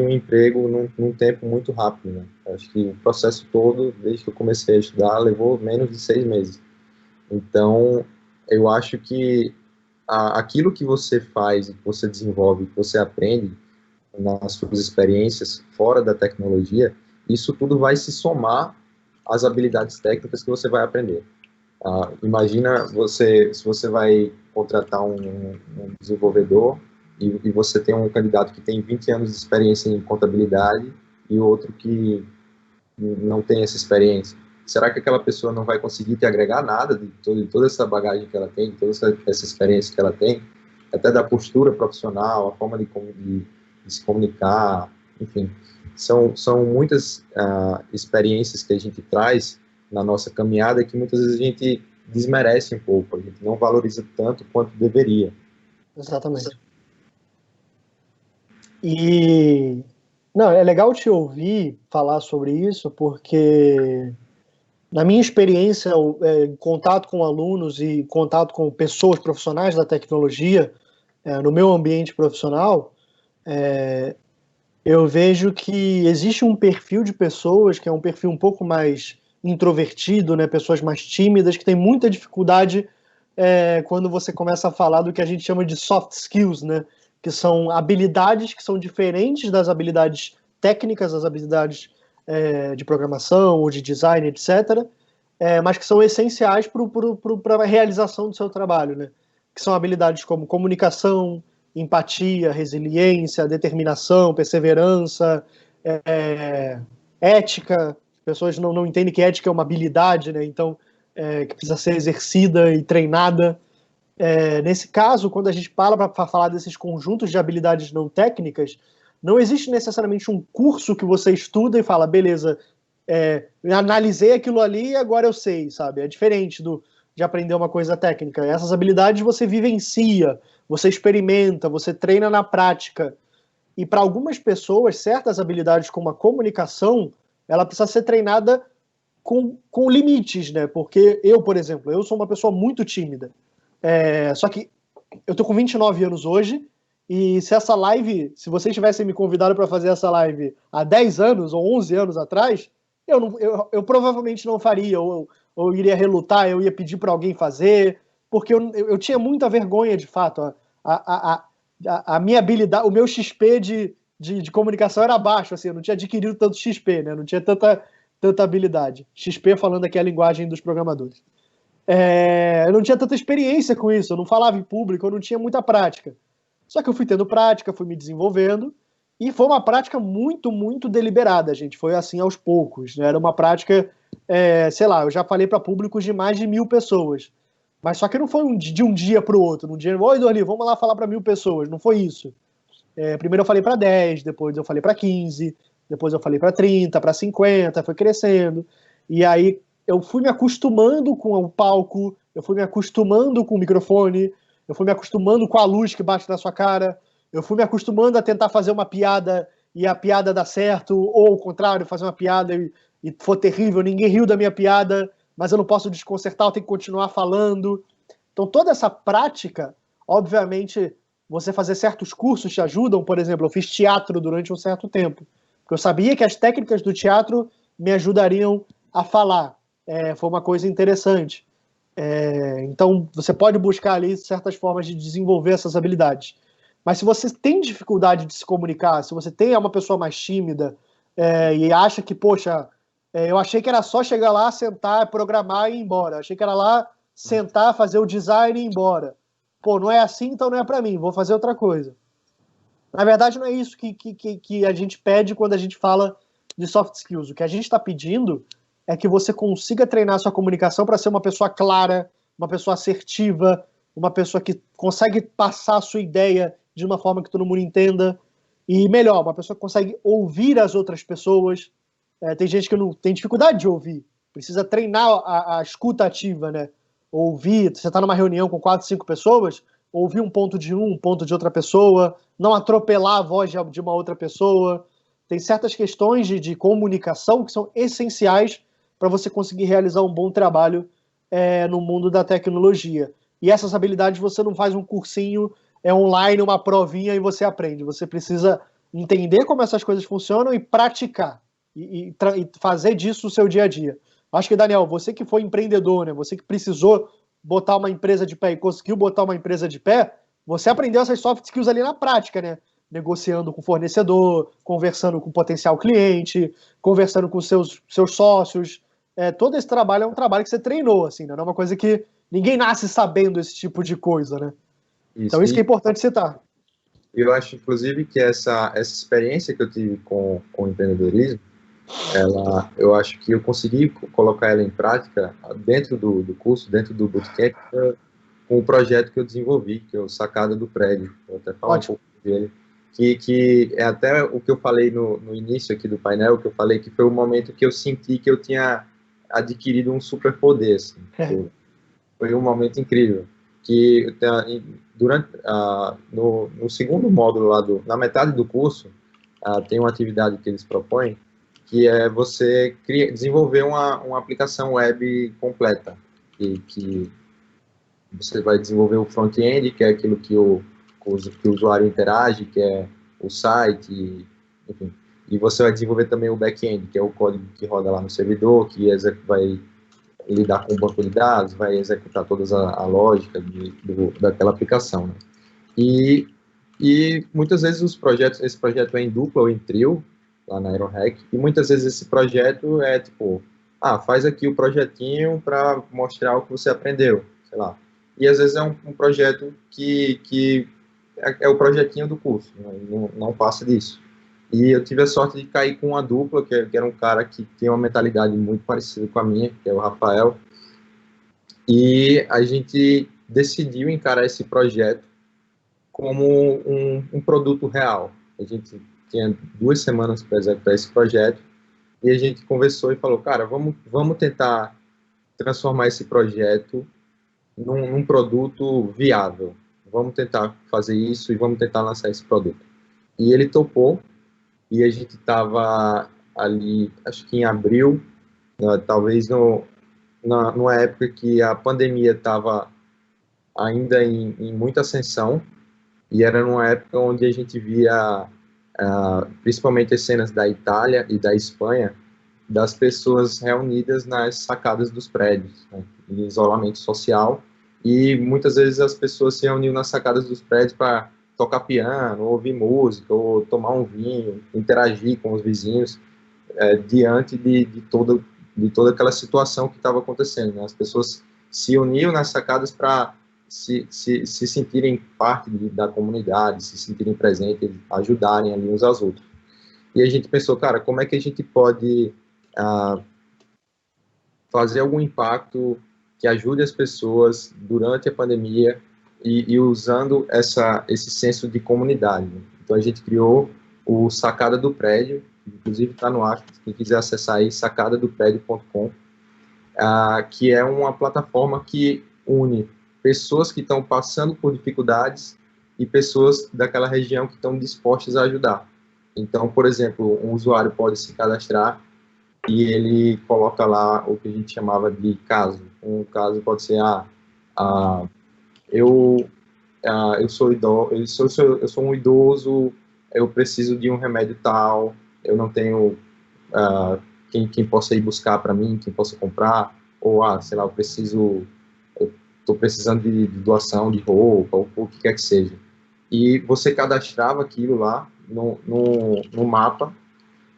um emprego num tempo muito rápido, né? Acho que o processo todo, desde que eu comecei a estudar, levou menos de 6 meses. Então, eu acho que aquilo que você faz, que você desenvolve, que você aprende nas suas experiências fora da tecnologia, isso tudo vai se somar às habilidades técnicas que você vai aprender. Imagina se você vai contratar um desenvolvedor e você tem um candidato que tem 20 anos de experiência em contabilidade e outro que não tem essa experiência. Será que aquela pessoa não vai conseguir te agregar nada de toda essa bagagem que ela tem, de toda essa experiência que ela tem, até da postura profissional, a forma de se comunicar, enfim. São muitas experiências que a gente traz na nossa caminhada que muitas vezes a gente desmerece um pouco, a gente não valoriza tanto quanto deveria. Exatamente. E não, é legal te ouvir falar sobre isso, porque na minha experiência, em contato com alunos e contato com pessoas profissionais da tecnologia, no meu ambiente profissional, eu vejo que existe um perfil de pessoas que é um perfil um pouco mais introvertido, né? Pessoas mais tímidas, que têm muita dificuldade quando você começa a falar do que a gente chama de soft skills, né? Que são habilidades que são diferentes das habilidades técnicas, das habilidades de programação ou de design, etc., mas que são essenciais para a realização do seu trabalho, né? Que são habilidades como comunicação, empatia, resiliência, determinação, perseverança, ética. As pessoas não entendem que ética é uma habilidade, né? Então, que precisa ser exercida e treinada. Nesse caso, quando a gente para falar desses conjuntos de habilidades não técnicas, não existe necessariamente um curso que você estuda e fala, beleza, analisei aquilo ali e agora eu sei, sabe? É diferente de aprender uma coisa técnica. Essas habilidades você vivencia, você experimenta, você treina na prática. E para algumas pessoas, certas habilidades como a comunicação, ela precisa ser treinada com limites, né? Porque eu, por exemplo, eu sou uma pessoa muito tímida. Só que eu tô com 29 anos hoje, e se vocês tivessem me convidado para fazer essa live há 10 anos ou 11 anos atrás, eu provavelmente não faria, ou iria relutar, eu ia pedir para alguém fazer, porque eu tinha muita vergonha, de fato. A minha habilidade, o meu XP de comunicação era baixo, assim, eu não tinha adquirido tanto XP, né? Não tinha tanta habilidade. XP falando aqui a linguagem dos programadores. Eu não tinha tanta experiência com isso, eu não falava em público, eu não tinha muita prática. Só que eu fui tendo prática, fui me desenvolvendo, e foi uma prática muito, muito deliberada, gente. Foi assim aos poucos, né? Era uma prática, sei lá, eu já falei para públicos de mais de 1.000 pessoas. Mas só que não foi de um dia para o outro. Um dia, oi, Dorli, vamos lá falar para 1.000 pessoas. Não foi isso. Primeiro eu falei para 10, depois eu falei para 15, depois eu falei para 30, para 50, foi crescendo. E aí eu fui me acostumando com o palco, eu fui me acostumando com o microfone, eu fui me acostumando com a luz que bate na sua cara, eu fui me acostumando a tentar fazer uma piada e a piada dar certo, ou ao contrário, fazer uma piada e for terrível, ninguém riu da minha piada, mas eu não posso desconcertar, eu tenho que continuar falando. Então toda essa prática, obviamente, você fazer certos cursos te ajudam. Por exemplo, eu fiz teatro durante um certo tempo, porque eu sabia que as técnicas do teatro me ajudariam a falar. Foi uma coisa interessante. Então, você pode buscar ali certas formas de desenvolver essas habilidades. Mas se você tem dificuldade de se comunicar, se você é uma pessoa mais tímida e acha que, poxa, Eu achei que era só chegar lá, sentar, programar e ir embora. Achei que era lá, sentar, fazer o design e ir embora. Pô, não é assim, então não é para mim, vou fazer outra coisa. Na verdade, não é isso que a gente pede quando a gente fala de soft skills. O que a gente está pedindo é que você consiga treinar a sua comunicação para ser uma pessoa clara, uma pessoa assertiva, uma pessoa que consegue passar a sua ideia de uma forma que todo mundo entenda. E melhor, uma pessoa que consegue ouvir as outras pessoas. Tem gente que não tem dificuldade de ouvir. Precisa treinar a escuta ativa, né? Ouvir, você está numa reunião com 4, 5 pessoas, ouvir um ponto de um ponto de outra pessoa, não atropelar a voz de uma outra pessoa. Tem certas questões de comunicação que são essenciais para você conseguir realizar um bom trabalho no mundo da tecnologia. E essas habilidades você não faz um cursinho online, uma provinha e você aprende. Você precisa entender como essas coisas funcionam e praticar. E fazer disso o seu dia a dia. Acho que, Daniel, você que foi empreendedor, né? Você que precisou botar uma empresa de pé e conseguiu botar uma empresa de pé, você aprendeu essas soft skills ali na prática, né? Negociando com o fornecedor, conversando com o potencial cliente, conversando com seus sócios. Todo esse trabalho é um trabalho que você treinou, assim, né? Não é uma coisa que ninguém nasce sabendo esse tipo de coisa, né? Então isso que é importante citar. Eu acho, inclusive, que essa experiência que eu tive com o empreendedorismo, eu acho que eu consegui colocar ela em prática dentro do curso, dentro do bootcamp, com o projeto que eu desenvolvi, que é o Sacada do Prédio. Vou até falar um pouco dele. Que é até o que eu falei no início aqui do painel, que eu falei que foi o momento que eu senti que eu tinha adquirido um superpoder. Assim. Foi um momento incrível. Que durante no segundo módulo lá na metade do curso, tem uma atividade que eles propõem, que é você desenvolver uma aplicação web completa, que você vai desenvolver o front-end, que é aquilo que o usuário interage, que é o site, enfim. E você vai desenvolver também o back-end, que é o código que roda lá no servidor, que vai lidar com o banco de dados, vai executar toda a lógica daquela aplicação. Né? E muitas vezes esse projeto é em dupla ou em trio, lá na Aerohack, e muitas vezes esse projeto é tipo, faz aqui o projetinho para mostrar o que você aprendeu, sei lá. E às vezes é um projeto que é o projetinho do curso, né? Não passa disso. E eu tive a sorte de cair com uma dupla, que era um cara que tem uma mentalidade muito parecida com a minha, que é o Rafael, e a gente decidiu encarar esse projeto como um produto real. A gente tinha 2 semanas para executar esse projeto, e a gente conversou e falou, cara, vamos tentar transformar esse projeto num produto viável. Vamos tentar fazer isso e vamos tentar lançar esse produto. E ele topou, e a gente estava ali, acho que em abril, talvez numa época que a pandemia estava ainda em muita ascensão, e era numa época onde a gente via, principalmente as cenas da Itália e da Espanha, das pessoas reunidas nas sacadas dos prédios, né, em isolamento social, e muitas vezes as pessoas se reuniam nas sacadas dos prédios para tocar piano, ouvir música, ou tomar um vinho, interagir com os vizinhos, diante de toda aquela situação que estava acontecendo. Né? As pessoas se uniam nas sacadas para se sentirem parte da comunidade, se sentirem presentes, ajudarem ali uns aos outros. E a gente pensou, cara, como é que a gente pode fazer algum impacto que ajude as pessoas durante a pandemia e usando esse senso de comunidade. Então a gente criou o Sacada do Prédio, inclusive está no ar, quem quiser acessar aí, sacadadopredio.com, que é uma plataforma que une pessoas que estão passando por dificuldades e pessoas daquela região que estão dispostas a ajudar. Então, por exemplo, um usuário pode se cadastrar e ele coloca lá o que a gente chamava de caso. Um caso pode ser, eu sou um idoso, eu preciso de um remédio tal, eu não tenho quem possa ir buscar para mim, quem possa comprar, ou, sei lá, eu estou precisando de doação de roupa, ou o que quer que seja. E você cadastrava aquilo lá no mapa,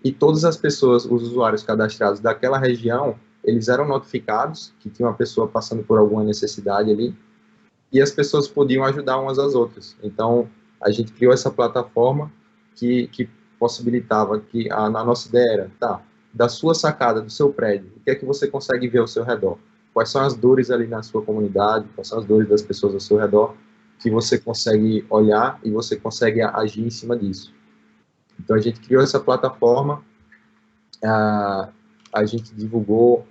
e todas as pessoas, os usuários cadastrados daquela região, eles eram notificados que tinha uma pessoa passando por alguma necessidade ali, e as pessoas podiam ajudar umas às outras. Então, a gente criou essa plataforma que possibilitava que a nossa ideia era, tá, da sua sacada, do seu prédio, o que é que você consegue ver ao seu redor? Quais são as dores ali na sua comunidade, quais são as dores das pessoas ao seu redor, que você consegue olhar e você consegue agir em cima disso. Então, a gente criou essa plataforma, a gente divulgou,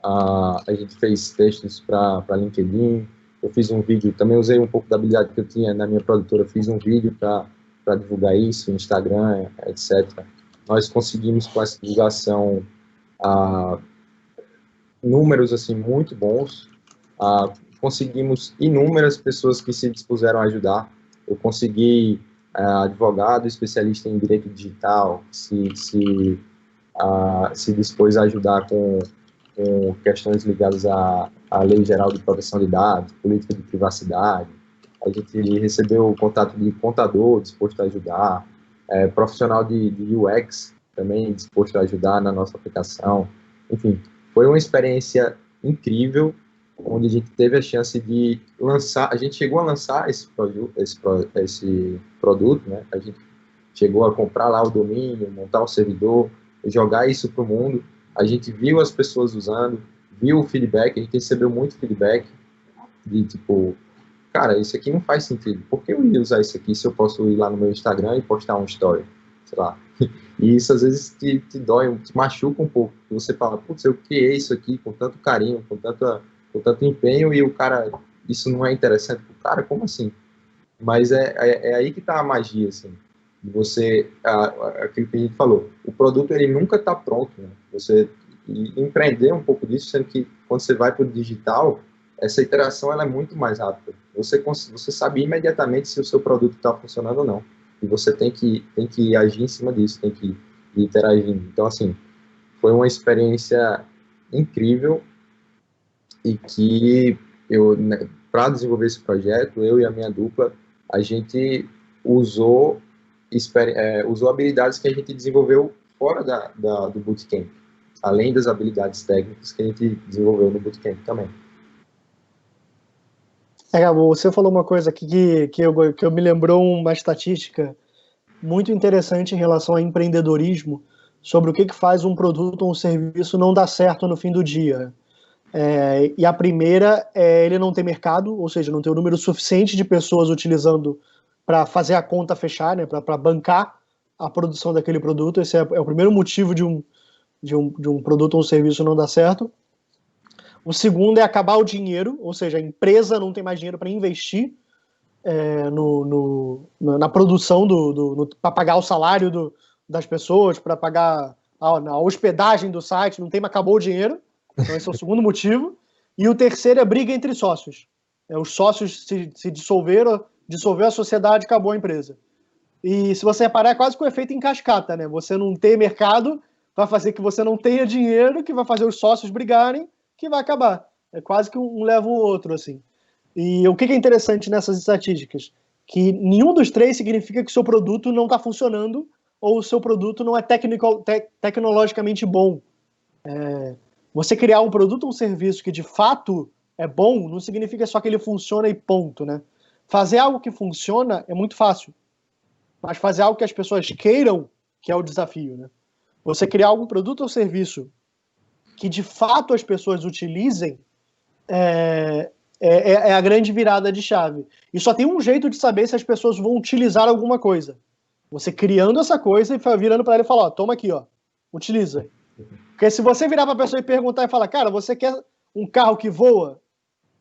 a gente fez textos para LinkedIn, eu fiz um vídeo, também usei um pouco da habilidade que eu tinha na minha produtora, fiz um vídeo para divulgar isso, Instagram, etc. Nós conseguimos, com essa divulgação, números assim, muito bons, conseguimos inúmeras pessoas que se dispuseram a ajudar. Eu consegui advogado especialista em direito digital, se dispôs a ajudar com questões ligadas à Lei Geral de Proteção de Dados, política de privacidade. A gente recebeu o contato de contador disposto a ajudar, profissional de UX também disposto a ajudar na nossa aplicação. Enfim, foi uma experiência incrível, onde a gente teve a chance de lançar, a gente chegou a lançar esse produto, né? A gente chegou a comprar lá o domínio, montar o servidor, jogar isso para o mundo. A gente viu as pessoas usando, viu o feedback, a gente recebeu muito feedback de tipo, cara, isso aqui não faz sentido. Por que eu ia usar isso aqui se eu posso ir lá no meu Instagram e postar um story? Sei lá. E isso às vezes te dói, te machuca um pouco. Você fala, putz, eu criei isso aqui com tanto carinho, com tanto empenho, e o cara, isso não é interessante pro cara? Como assim? Mas é aí que tá a magia, assim. Você, aquilo que a gente falou, o produto ele nunca está pronto, né? Você empreender um pouco disso, sendo que quando você vai para o digital, essa iteração ela é muito mais rápida. Você sabe imediatamente se o seu produto está funcionando ou não. E você tem que agir em cima disso, tem que ir interagindo. Então, assim, foi uma experiência incrível e que né, para desenvolver esse projeto, eu e a minha dupla, a gente usou habilidades que a gente desenvolveu fora do Bootcamp, além das habilidades técnicas que a gente desenvolveu no Bootcamp também. Gabo, você falou uma coisa aqui que eu me lembrou uma estatística muito interessante em relação ao empreendedorismo, sobre o que faz um produto ou um serviço não dar certo no fim do dia. E a primeira é ele não ter mercado, ou seja, não ter o número suficiente de pessoas utilizando para fazer a conta fechar, né, para bancar a produção daquele produto. Esse é o primeiro motivo de um produto ou um serviço não dar certo. O segundo é acabar o dinheiro, ou seja, a empresa não tem mais dinheiro para investir na produção, para pagar o salário das pessoas, para pagar a hospedagem do site, não tem, mas acabou o dinheiro. Então esse é o segundo motivo. E o terceiro é briga entre sócios. Os sócios se dissolveram, dissolveu a sociedade, acabou a empresa. E se você reparar, é quase que o efeito em cascata, né? Você não ter mercado vai fazer que você não tenha dinheiro, que vai fazer os sócios brigarem, que vai acabar. É quase que um leva o outro, assim. E o que é interessante nessas estatísticas? Que nenhum dos três significa que o seu produto não está funcionando ou o seu produto não é tecnologicamente bom. Você criar um produto ou um serviço que de fato é bom não significa só que ele funciona e ponto, né? Fazer algo que funciona é muito fácil, mas fazer algo que as pessoas queiram, que é o desafio, né? Você criar algum produto ou serviço que de fato as pessoas utilizem é a grande virada de chave. E só tem um jeito de saber se as pessoas vão utilizar alguma coisa. Você criando essa coisa e virando para ela e falar, ó, toma aqui, ó, utiliza. Porque se você virar para a pessoa e perguntar e falar, cara, você quer um carro que voa?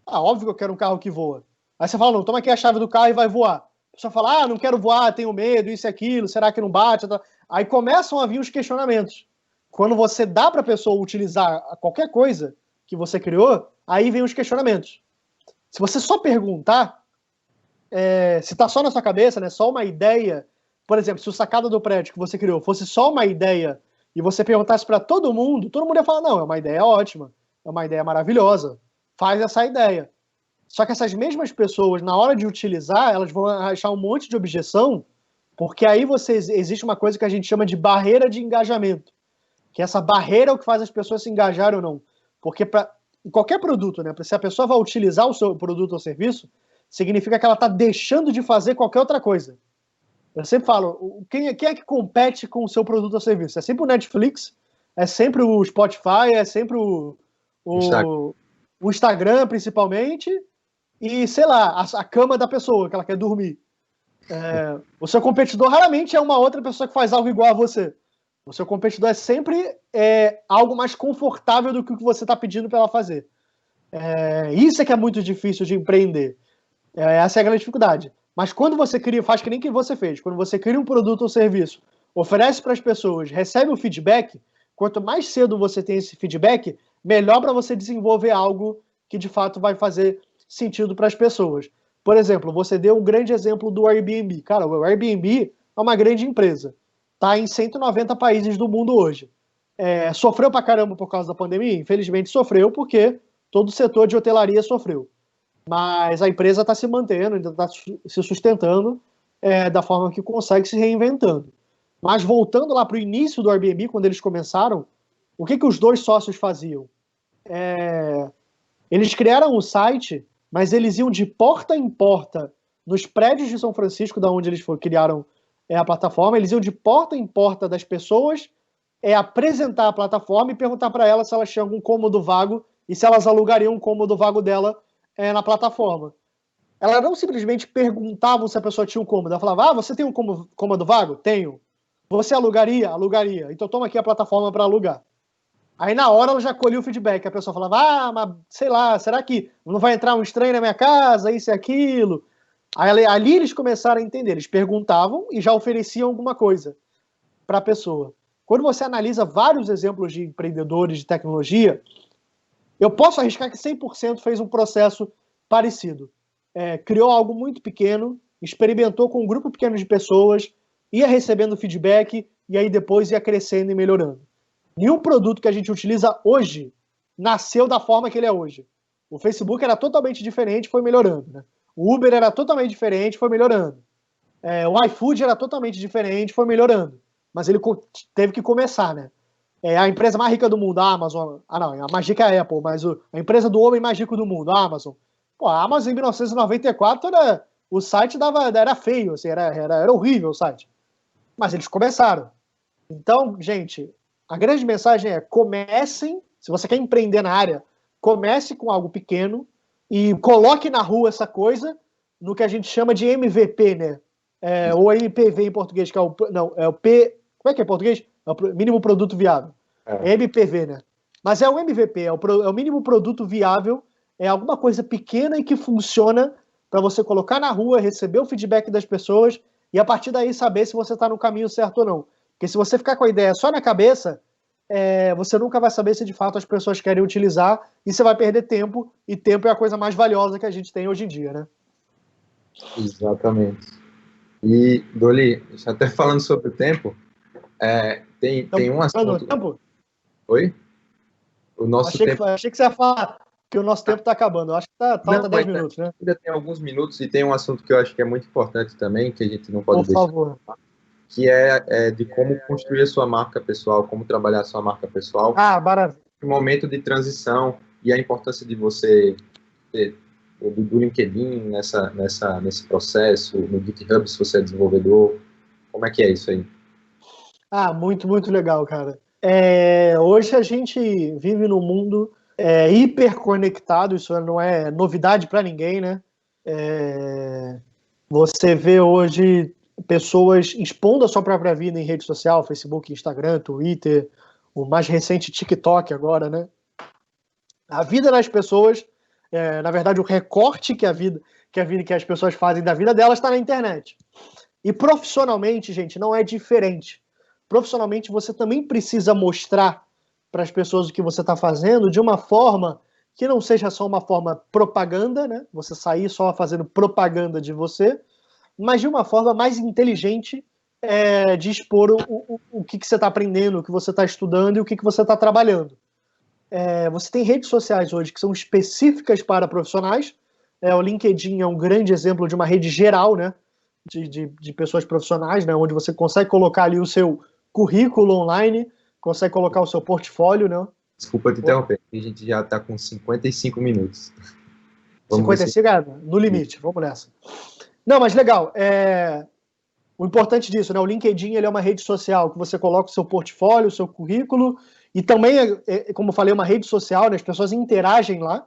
Ah, óbvio que eu quero um carro que voa. Aí você fala, não, toma aqui a chave do carro e vai voar. A pessoa fala, não quero voar, tenho medo, isso e aquilo, será que não bate? Aí começam a vir os questionamentos. Quando você dá para a pessoa utilizar qualquer coisa que você criou, aí vem os questionamentos. Se você só perguntar, se está só na sua cabeça, né, só uma ideia, por exemplo, se o sacada do prédio que você criou fosse só uma ideia e você perguntasse para todo mundo ia falar, não, é uma ideia ótima, é uma ideia maravilhosa, faz essa ideia. Só que essas mesmas pessoas, na hora de utilizar, elas vão achar um monte de objeção Porque aí existe uma coisa que a gente chama de barreira de engajamento, que essa barreira é o que faz as pessoas se engajarem ou não. Porque em qualquer produto, né, se a pessoa vai utilizar o seu produto ou serviço, significa que ela está deixando de fazer qualquer outra coisa. Eu sempre falo, quem é que compete com o seu produto ou serviço? É sempre o Netflix, é sempre o Spotify, é sempre o Instagram, principalmente, e, sei lá, a cama da pessoa, que ela quer dormir. O seu competidor raramente é uma outra pessoa que faz algo igual a você. O seu competidor é sempre algo mais confortável do que o que você está pedindo para ela fazer. Isso é que é muito difícil de empreender. Essa é a grande dificuldade. Mas quando você cria, faz que nem que você fez, quando você cria um produto ou serviço, oferece para as pessoas, recebe o feedback, quanto mais cedo você tem esse feedback, melhor para você desenvolver algo que de fato vai fazer sentido para as pessoas. Por exemplo, você deu um grande exemplo do Airbnb. Cara, o Airbnb é uma grande empresa. Está em 190 países do mundo hoje. Sofreu pra caramba por causa da pandemia? Infelizmente sofreu, porque todo o setor de hotelaria sofreu. Mas a empresa está se mantendo, ainda está se sustentando da forma que consegue, se reinventando. Mas voltando lá para o início do Airbnb, quando eles começaram, o que os dois sócios faziam? Eles criaram um site, mas eles iam de porta em porta nos prédios de São Francisco, da onde eles criaram a plataforma, eles iam de porta em porta das pessoas, apresentar a plataforma e perguntar para elas se elas tinham algum cômodo vago e se elas alugariam um cômodo vago dela na plataforma. Elas não simplesmente perguntavam se a pessoa tinha um cômodo. Ela falava, você tem um cômodo vago? Tenho. Você alugaria? Alugaria. Então toma aqui a plataforma para alugar. Aí na hora ela já colhia o feedback. A pessoa falava, mas sei lá, será que não vai entrar um estranho na minha casa, isso e aquilo? Aí ali eles começaram a entender. Eles perguntavam e já ofereciam alguma coisa para a pessoa. Quando você analisa vários exemplos de empreendedores de tecnologia, eu posso arriscar que 100% fez um processo parecido. Criou algo muito pequeno, experimentou com um grupo pequeno de pessoas, ia recebendo feedback e aí depois ia crescendo e melhorando. Nenhum produto que a gente utiliza hoje nasceu da forma que ele é hoje. O Facebook era totalmente diferente, foi melhorando. Né? O Uber era totalmente diferente, foi melhorando. O iFood era totalmente diferente, foi melhorando. Mas ele teve que começar, né? A empresa mais rica do mundo, a Amazon. A mais rica é a Apple, mas a empresa do homem mais rico do mundo, a Amazon. Pô, a Amazon em 1994 o site era feio, assim, era horrível o site. Mas eles começaram. Então, gente, a grande mensagem comecem, se você quer empreender na área, comece com algo pequeno e coloque na rua essa coisa no que a gente chama de MVP, né? Ou MPV em português, que é o P. Como é que é em português? É o mínimo produto viável. É MPV, né? Mas é o MVP, é o mínimo produto viável, é alguma coisa pequena e que funciona para você colocar na rua, receber o feedback das pessoas e a partir daí saber se você está no caminho certo ou não. Porque se você ficar com a ideia só na cabeça, você nunca vai saber se de fato as pessoas querem utilizar e você vai perder tempo, e tempo é a coisa mais valiosa que a gente tem hoje em dia, né? Exatamente. E, Doli, até falando sobre o tempo, tem um assunto... Tempo? Oi? O nosso tempo... Achei que você ia falar que o nosso tempo está acabando. Eu acho que falta 10 minutos, né? Ainda tem alguns minutos e tem um assunto que eu acho que é muito importante também, que a gente não pode deixar. Por favor. Que é de como construir a sua marca pessoal, como trabalhar a sua marca pessoal. Maravilha. No momento de transição e a importância de você do LinkedIn nesse processo, no GitHub, se você é desenvolvedor. Como é que é isso aí? Muito, muito legal, cara. Hoje a gente vive num mundo hiperconectado, isso não é novidade para ninguém, né? Você vê hoje pessoas expondo a sua própria vida em rede social, Facebook, Instagram, Twitter, o mais recente TikTok agora, né? A vida das pessoas, na verdade, o recorte que as pessoas fazem da vida delas está na internet. E profissionalmente, gente, não é diferente. Profissionalmente, você também precisa mostrar para as pessoas o que você está fazendo de uma forma que não seja só uma forma propaganda, né? Você sair só fazendo propaganda de você, mas de uma forma mais inteligente de expor o que você está aprendendo, o que você está estudando e o que você está trabalhando. Você tem redes sociais hoje que são específicas para profissionais. O LinkedIn é um grande exemplo de uma rede geral, né? de pessoas profissionais, né, onde você consegue colocar ali o seu currículo online, consegue colocar o seu portfólio, né? Desculpa te interromper, a gente já está com 55 minutos. Vamos ver se... 55, no limite, vamos nessa. Não, mas legal, o importante disso, né, o LinkedIn ele é uma rede social que você coloca o seu portfólio, o seu currículo, e também, como eu falei, uma rede social, né, as pessoas interagem lá,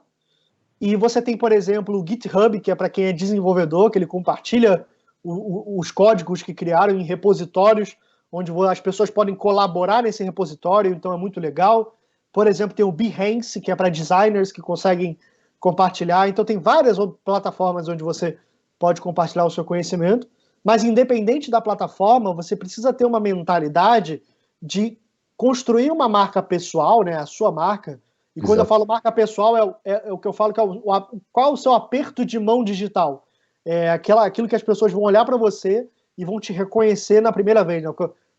e você tem, por exemplo, o GitHub, que é para quem é desenvolvedor, que ele compartilha os códigos que criaram em repositórios, onde as pessoas podem colaborar nesse repositório, então é muito legal. Por exemplo, tem o Behance, que é para designers que conseguem compartilhar. Então tem várias plataformas onde você pode compartilhar o seu conhecimento, mas independente da plataforma, você precisa ter uma mentalidade de construir uma marca pessoal, né, a sua marca. E quando eu falo marca pessoal, é o que eu falo que é qual é o seu aperto de mão digital. É aquilo que as pessoas vão olhar para você e vão te reconhecer na primeira vez. Né?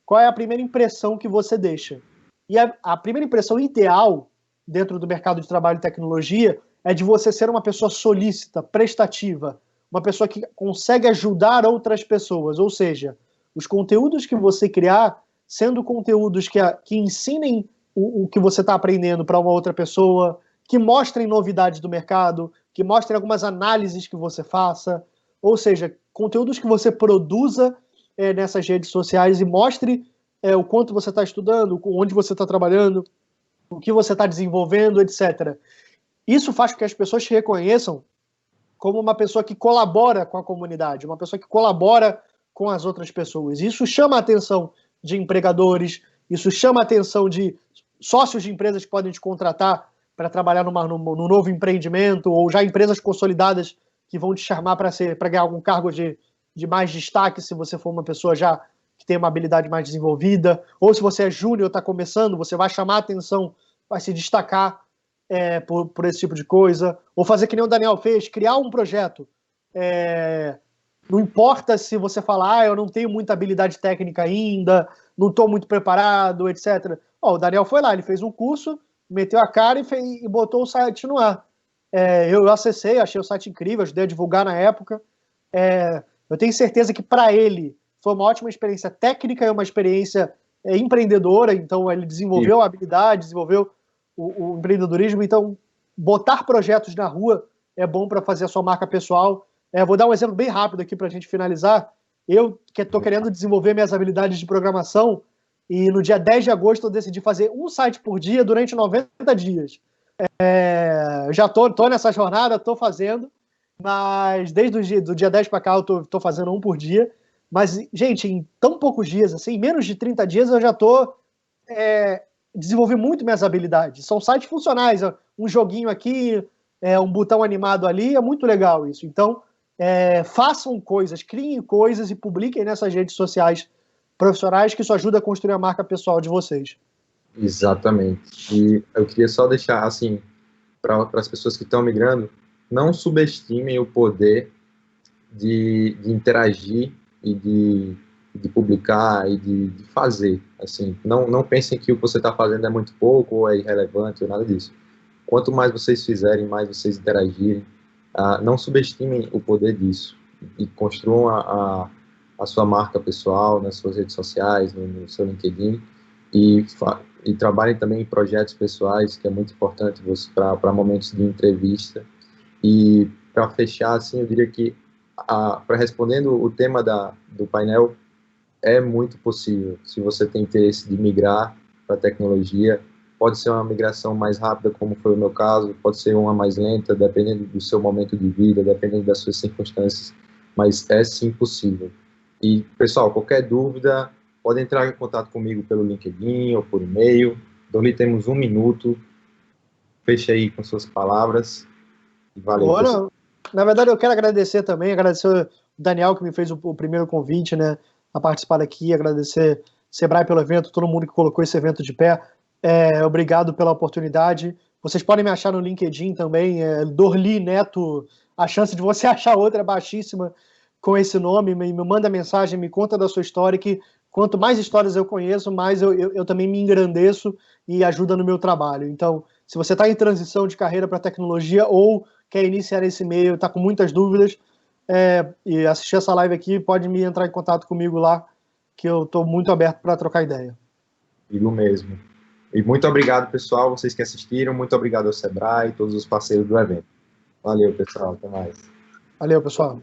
Qual é a primeira impressão que você deixa? E a primeira impressão ideal dentro do mercado de trabalho e tecnologia é de você ser uma pessoa solícita, prestativa, uma pessoa que consegue ajudar outras pessoas. Ou seja, os conteúdos que você criar, sendo conteúdos que ensinem o que você está aprendendo para uma outra pessoa, que mostrem novidades do mercado, que mostrem algumas análises que você faça, ou seja, conteúdos que você produza nessas redes sociais e mostre o quanto você está estudando, onde você está trabalhando, o que você está desenvolvendo, etc. Isso faz com que as pessoas te reconheçam como uma pessoa que colabora com a comunidade, uma pessoa que colabora com as outras pessoas. Isso chama a atenção de empregadores, isso chama a atenção de sócios de empresas que podem te contratar para trabalhar num novo empreendimento, ou já empresas consolidadas que vão te chamar para ganhar algum cargo de mais destaque, se você for uma pessoa já que tem uma habilidade mais desenvolvida, ou se você é júnior, está começando, você vai chamar a atenção, vai se destacar por esse tipo de coisa, ou fazer que nem o Daniel fez, criar um projeto. Não importa se você falar, eu não tenho muita habilidade técnica ainda, não estou muito preparado, etc. O Daniel foi lá, ele fez um curso, meteu a cara e botou o site no ar. Eu acessei, achei o site incrível, ajudei a divulgar na época. Eu tenho certeza que para ele foi uma ótima experiência técnica e uma experiência empreendedora, então ele desenvolveu a habilidade, desenvolveu o empreendedorismo, então botar projetos na rua é bom para fazer a sua marca pessoal. Vou dar um exemplo bem rápido aqui para a gente finalizar. Eu que estou querendo desenvolver minhas habilidades de programação e no dia 10 de agosto eu decidi fazer um site por dia durante 90 dias. Já tô nessa jornada, estou fazendo, mas desde do dia 10 para cá eu tô fazendo um por dia. Mas, gente, em tão poucos dias, assim, em menos de 30 dias eu já desenvolvi muito minhas habilidades. São sites funcionais, um joguinho aqui, um botão animado ali, é muito legal isso. Então, façam coisas, criem coisas e publiquem nessas redes sociais profissionais, que isso ajuda a construir a marca pessoal de vocês. Exatamente. E eu queria só deixar, assim, para as pessoas que estão migrando, não subestimem o poder de interagir e de publicar e de fazer. Assim, não pensem que o que você está fazendo é muito pouco ou é irrelevante ou nada disso. Quanto mais vocês fizerem, mais vocês interagirem, não subestimem o poder disso e construam a sua marca pessoal nas suas redes sociais, no seu LinkedIn e trabalhem também em projetos pessoais, que é muito importante para momentos de entrevista. E para fechar, assim, eu diria que para respondendo o tema do painel, é muito possível. Se você tem interesse de migrar para a tecnologia, pode ser uma migração mais rápida, como foi o meu caso, pode ser uma mais lenta, dependendo do seu momento de vida, dependendo das suas circunstâncias, mas é sim possível. E, pessoal, qualquer dúvida, pode entrar em contato comigo pelo LinkedIn ou por e-mail. Doni, temos 1 minuto. Feche aí com suas palavras. Valeu, pessoal. Na verdade, eu quero agradecer também, agradecer o Daniel, que me fez o primeiro convite, né, a participar aqui, agradecer Sebrae pelo evento, todo mundo que colocou esse evento de pé. Obrigado pela oportunidade. Vocês podem me achar no LinkedIn também, Dorli Neto. A chance de você achar outra é baixíssima com esse nome. Me manda mensagem, me conta da sua história, que quanto mais histórias eu conheço, mais eu também me engrandeço e ajuda no meu trabalho. Então, se você está em transição de carreira para tecnologia ou quer iniciar esse meio, está com muitas dúvidas, e assistir essa live aqui, pode me entrar em contato comigo lá, que eu estou muito aberto para trocar ideia. Digo mesmo. E muito obrigado, pessoal, vocês que assistiram. Muito obrigado ao Sebrae e todos os parceiros do evento. Valeu, pessoal. Até mais. Valeu, pessoal.